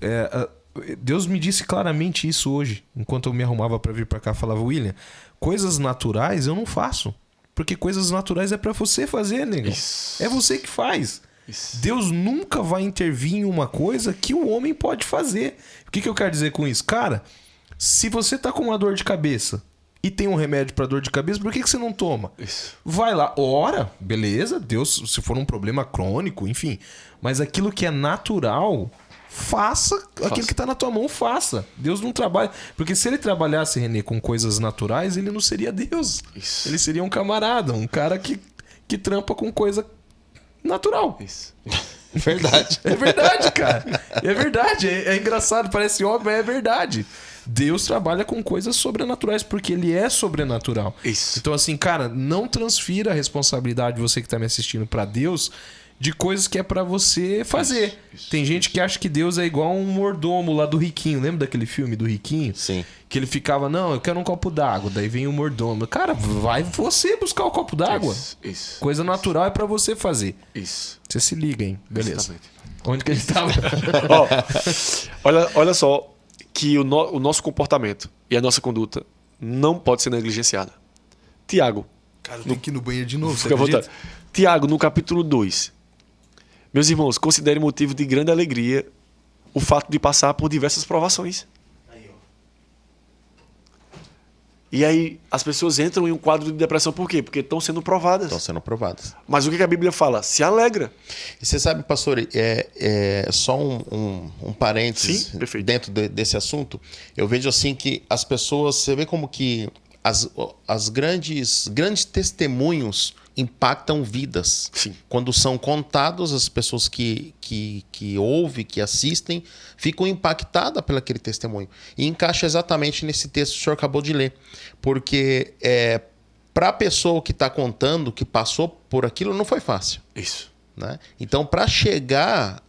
Deus me disse claramente isso hoje, enquanto eu me arrumava para vir para cá. Falava, William, coisas naturais eu não faço, porque coisas naturais é para você fazer, nego. É você que faz. Isso. Deus nunca vai intervir em uma coisa que o homem pode fazer. O que eu quero dizer com isso? Cara, se você tá com uma dor de cabeça e tem um remédio para dor de cabeça, por que você não toma? Isso. Vai lá, ora, beleza, Deus, se for um problema crônico, enfim, mas aquilo que é natural, faça aquilo que está na tua mão, faça. Deus não trabalha. Porque se ele trabalhasse, Renê, com coisas naturais, ele não seria Deus. Isso. Ele seria um camarada, um cara que trampa com coisa natural. Isso. Verdade. É verdade, cara. É verdade. É engraçado, parece óbvio, mas é verdade. Deus trabalha com coisas sobrenaturais porque ele é sobrenatural. Isso. Então, assim, cara, não transfira a responsabilidade, você que está me assistindo, para Deus, de coisas que é pra você fazer. Isso. Tem gente que acha que Deus é igual um mordomo lá do Riquinho. Lembra daquele filme do Riquinho? Sim. Que ele ficava, não, eu quero um copo d'água. Daí vem o mordomo. Cara, vai você buscar o copo d'água. Isso. Coisa natural é pra você fazer. Isso. Você se liga, hein? Beleza. Exatamente. Onde que a gente tava? Olha só que o nosso comportamento e a nossa conduta não pode ser negligenciada. Tiago. Cara, tem que ir no banheiro de novo. Fica voltando. Tiago, no capítulo 2. Meus irmãos, considere motivo de grande alegria o fato de passar por diversas provações. E aí as pessoas entram em um quadro de depressão por quê? Porque estão sendo provadas. Estão sendo provadas. Mas o que a Bíblia fala? Se alegra. E você sabe, pastor, só um parênteses. Sim, dentro desse assunto. Eu vejo assim que as pessoas, você vê como que as grandes testemunhos impactam vidas. Sim. Quando são contados, as pessoas que ouvem, que assistem, ficam impactadas pelo aquele testemunho. E encaixa exatamente nesse texto que o senhor acabou de ler. Porque para a pessoa que está contando, que passou por aquilo, não foi fácil. Isso. Né? Então, para chegar,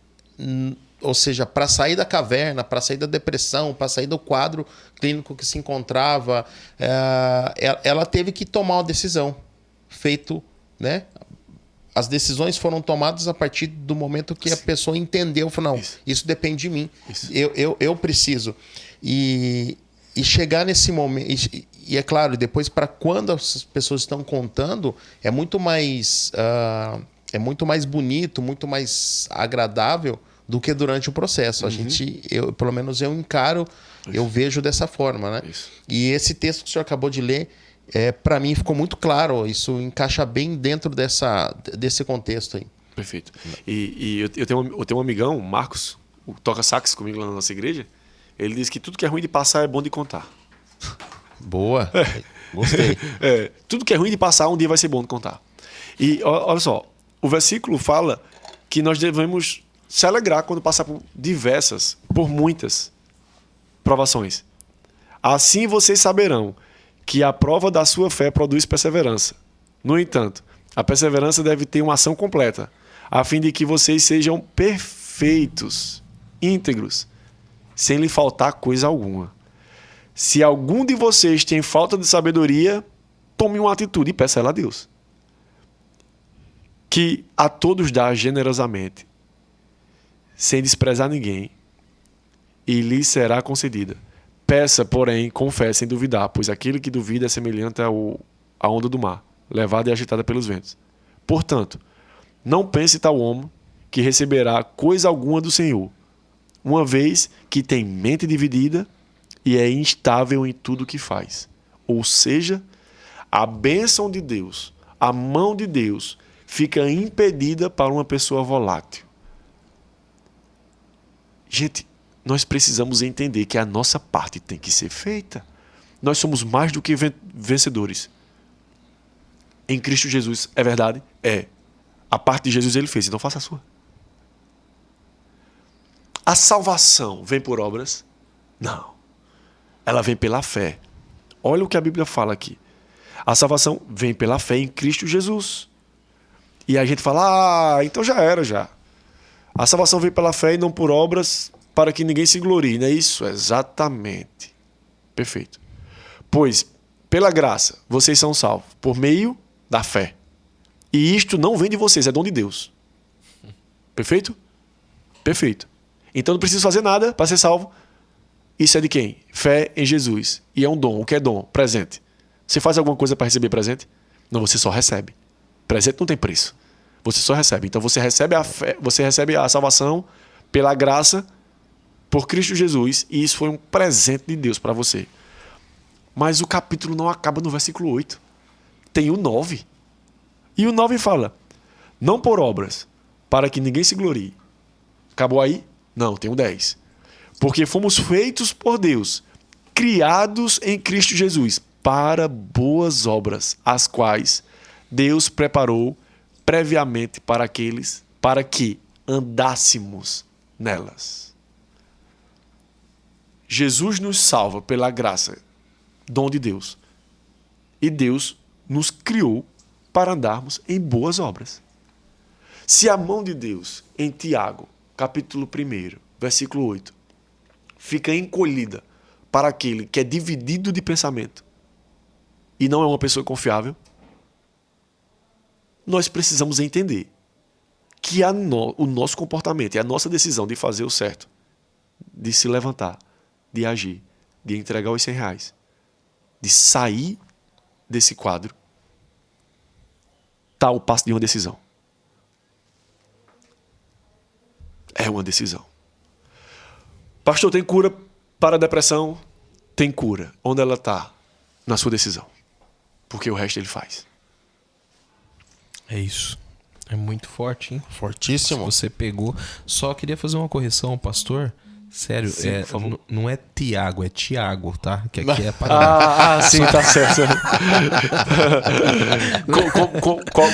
ou seja, para sair da caverna, para sair da depressão, para sair do quadro clínico que se encontrava, ela teve que tomar uma decisão. Né? As decisões foram tomadas a partir do momento que a pessoa entendeu, falou, não, isso depende de mim. Eu preciso. E chegar nesse momento... E é claro, depois, para quando as pessoas estão contando, é muito mais bonito, muito mais agradável do que durante o processo. A gente, pelo menos eu encaro, eu vejo dessa forma, né? Isso. E esse texto que o senhor acabou de ler, para mim ficou muito claro. Isso encaixa bem dentro desse contexto aí. Perfeito. E eu tenho um amigão, o Marcos, o toca sax comigo lá na nossa igreja. Ele diz que tudo que é ruim de passar é bom de contar. Boa. Gostei. Tudo que é ruim de passar, um dia vai ser bom de contar. E olha só, o versículo fala que nós devemos se alegrar quando passar por muitas provações. Assim vocês saberão que a prova da sua fé produz perseverança. No entanto, a perseverança deve ter uma ação completa, a fim de que vocês sejam perfeitos, íntegros, sem lhe faltar coisa alguma. Se algum de vocês tem falta de sabedoria, tome uma atitude e peça ela a Deus, que a todos dá generosamente, sem desprezar ninguém, e lhe será concedida. Peça, porém, com fé, sem duvidar, pois aquele que duvida é semelhante à onda do mar, levada e agitada pelos ventos. Portanto, não pense tal homem que receberá coisa alguma do Senhor, uma vez que tem mente dividida e é instável em tudo que faz. Ou seja, a bênção de Deus, a mão de Deus, fica impedida para uma pessoa volátil. Gente, nós precisamos entender que a nossa parte tem que ser feita. Nós somos mais do que vencedores. Em Cristo Jesus, é verdade? É. A parte de Jesus ele fez, então faça a sua. A salvação vem por obras? Não. Ela vem pela fé. Olha o que a Bíblia fala aqui. A salvação vem pela fé em Cristo Jesus. E a gente fala, então já era já. A salvação vem pela fé e não por obras, para que ninguém se glorie, não é isso? Exatamente. Perfeito. Pois, pela graça, vocês são salvos por meio da fé. E isto não vem de vocês, é dom de Deus. Perfeito? Perfeito. Então não preciso fazer nada para ser salvo. Isso é de quem? Fé em Jesus. E é um dom. O que é dom? Presente. Você faz alguma coisa para receber presente? Não, você só recebe. Presente não tem preço. Você só recebe. Então você recebe a fé, você recebe a salvação pela graça por Cristo Jesus. E isso foi um presente de Deus para você. Mas o capítulo não acaba no versículo 8. Tem o 9. E o 9 fala: não por obras, para que ninguém se glorie. Acabou aí? Não, tem o 10. Porque fomos feitos por Deus, criados em Cristo Jesus, para boas obras, as quais Deus preparou previamente para que andássemos nelas. Jesus nos salva pela graça, dom de Deus. E Deus nos criou para andarmos em boas obras. Se a mão de Deus, em Tiago, capítulo 1, versículo 8, fica encolhida para aquele que é dividido de pensamento e não é uma pessoa confiável, nós precisamos entender que o nosso comportamento e a nossa decisão de fazer o certo, de se levantar, de agir, de entregar os R$100, de sair desse quadro, está o passo de uma decisão. É uma decisão. Pastor, tem cura para a depressão? Tem cura. Onde ela está? Na sua decisão. Porque o resto ele faz. É isso. É muito forte, hein? Fortíssimo. Você pegou. Só queria fazer uma correção, pastor. Sério, Sim, por favor. não é Tiago, é Tiago, tá? Que aqui é para. Sim, tá certo.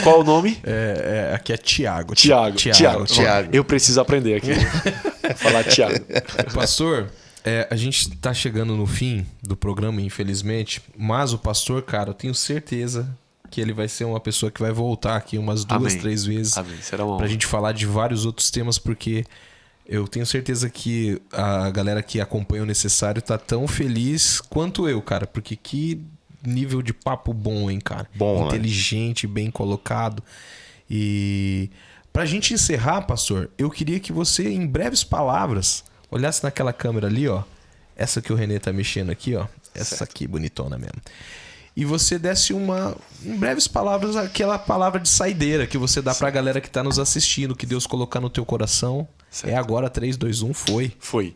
Qual o nome? Aqui é Tiago. Tiago. Tiago. Eu preciso aprender aqui. Falar Tiago. Pastor, a gente tá chegando no fim do programa, infelizmente. Mas o pastor, cara, eu tenho certeza que ele vai ser uma pessoa que vai voltar aqui umas 2, Amém. 3 vezes. Amém. Será uma honra. Pra gente falar de vários outros temas, porque eu tenho certeza que a galera que acompanha o Necessário tá tão feliz quanto eu, cara. Porque que nível de papo bom, hein, cara? Bom, inteligente, bem colocado. E pra gente encerrar, pastor, eu queria que você, em breves palavras, olhasse naquela câmera ali, ó. Essa que o Renê tá mexendo aqui, ó. Essa aqui, bonitona mesmo. e você desse em breves palavras, aquela palavra de saideira que você dá pra galera que tá nos assistindo, que Deus colocar no teu coração. Certo. É agora, 3, 2, 1, foi. Foi.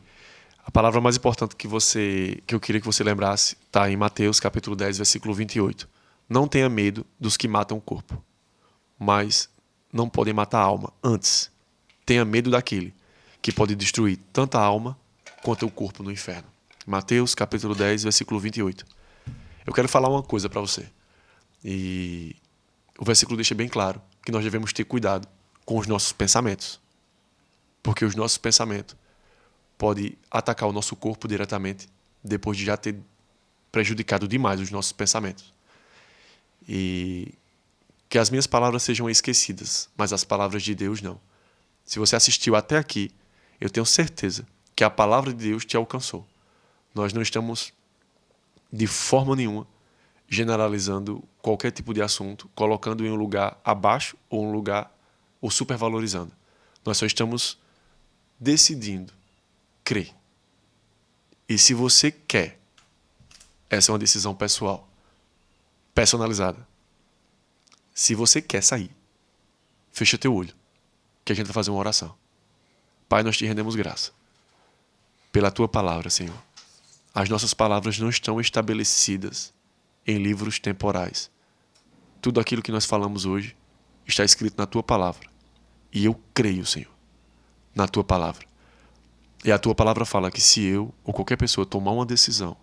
A palavra mais importante que eu queria que você lembrasse está em Mateus capítulo 10, versículo 28. Não tenha medo dos que matam o corpo, mas não podem matar a alma. Antes, tenha medo daquele que pode destruir tanto a alma quanto o corpo no inferno. Mateus capítulo 10, versículo 28. Eu quero falar uma coisa para você. E o versículo deixa bem claro que nós devemos ter cuidado com os nossos pensamentos. Porque os nossos pensamentos podem atacar o nosso corpo diretamente depois de já ter prejudicado demais os nossos pensamentos. E que as minhas palavras sejam esquecidas, mas as palavras de Deus não. Se você assistiu até aqui, eu tenho certeza que a palavra de Deus te alcançou. Nós não estamos, de forma nenhuma, generalizando qualquer tipo de assunto, colocando em um lugar abaixo ou supervalorizando. Nós só estamos decidindo crer. E se você quer, essa é uma decisão pessoal, personalizada. Se você quer sair, fecha teu olho, que a gente vai fazer uma oração. Pai, nós te rendemos graça pela tua palavra, Senhor. As nossas palavras não estão estabelecidas em livros temporais. Tudo aquilo que nós falamos hoje está escrito na tua palavra. E eu creio, Senhor, na tua palavra. E a tua palavra fala que se eu ou qualquer pessoa tomar uma decisão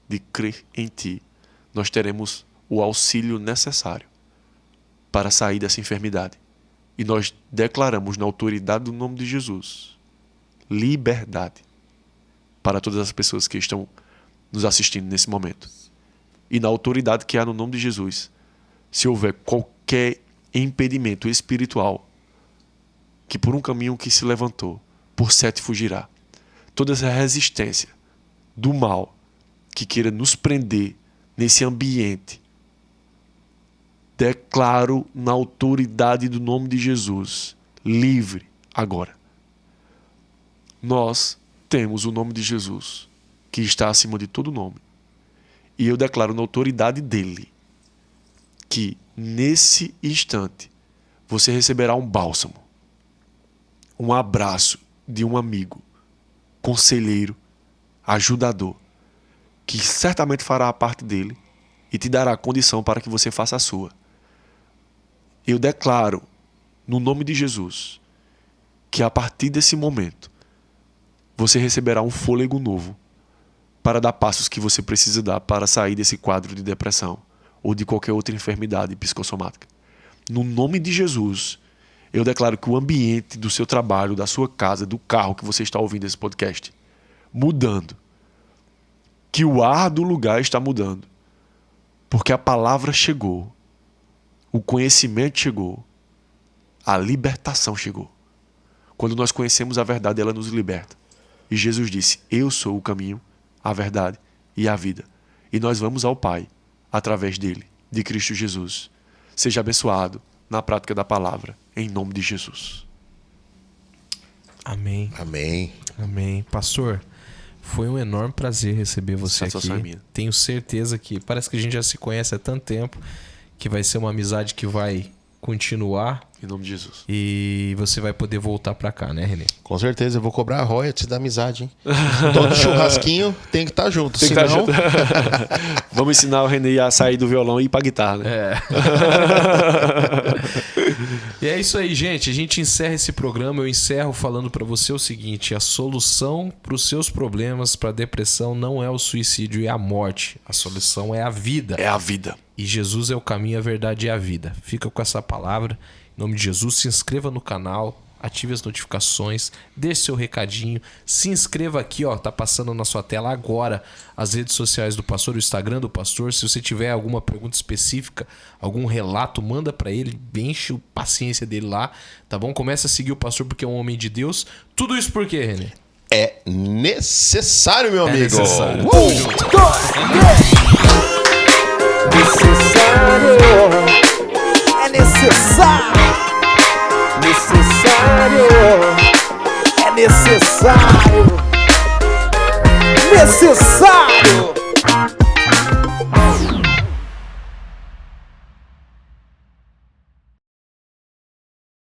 de crer em ti, nós teremos o auxílio necessário para sair dessa enfermidade. E nós declaramos na autoridade do nome de Jesus liberdade para todas as pessoas que estão nos assistindo nesse momento. E na autoridade que há no nome de Jesus, se houver qualquer impedimento espiritual que por um caminho que se levantou, por 7 fugirá. Toda essa resistência do mal que queira nos prender nesse ambiente, declaro na autoridade do nome de Jesus, livre agora. Nós temos o nome de Jesus, que está acima de todo nome. E eu declaro na autoridade dele, que nesse instante você receberá um bálsamo, um abraço de um amigo, conselheiro, ajudador, que certamente fará a parte dele e te dará condição para que você faça a sua. Eu declaro, no nome de Jesus, que a partir desse momento você receberá um fôlego novo para dar passos que você precisa dar para sair desse quadro de depressão ou de qualquer outra enfermidade psicossomática. No nome de Jesus, eu declaro que o ambiente do seu trabalho, da sua casa, do carro que você está ouvindo esse podcast, mudando. Que o ar do lugar está mudando. Porque a palavra chegou. O conhecimento chegou. A libertação chegou. Quando nós conhecemos a verdade, ela nos liberta. E Jesus disse, eu sou o caminho, a verdade e a vida. E nós vamos ao Pai, através dele, de Cristo Jesus. Seja abençoado na prática da palavra, em nome de Jesus. Amém. Amém. Amém. Pastor, foi um enorme prazer receber você Satisfação aqui. é minha. Tenho certeza que parece que a gente já se conhece há tanto tempo que vai ser uma amizade que vai continuar Em nome de Jesus. e você vai poder voltar pra cá, né, Renê? Com certeza, eu vou cobrar a royalties da amizade, hein? Todo churrasquinho tem que estar junto. Tem que senão... estar junto. Vamos ensinar o Renê a sair do violão e ir pra guitarra, né? E é isso aí, gente. A gente encerra esse programa. Eu encerro falando pra você o seguinte: a solução pros seus problemas, pra depressão, não é o suicídio e a morte. A solução é a vida. É a vida. E Jesus é o caminho, a verdade e a vida. Fica com essa palavra. Em nome de Jesus, se inscreva no canal, ative as notificações, deixe seu recadinho, se inscreva aqui, ó, tá passando na sua tela agora as redes sociais do pastor, o Instagram do pastor. Se você tiver alguma pergunta específica, algum relato, manda pra ele, enche a paciência dele lá, tá bom? Começa a seguir o pastor porque é um homem de Deus. Tudo isso por quê, Renê? É necessário, meu amigo. necessário. Necessário, é necessário, necessário, é necessário, necessário.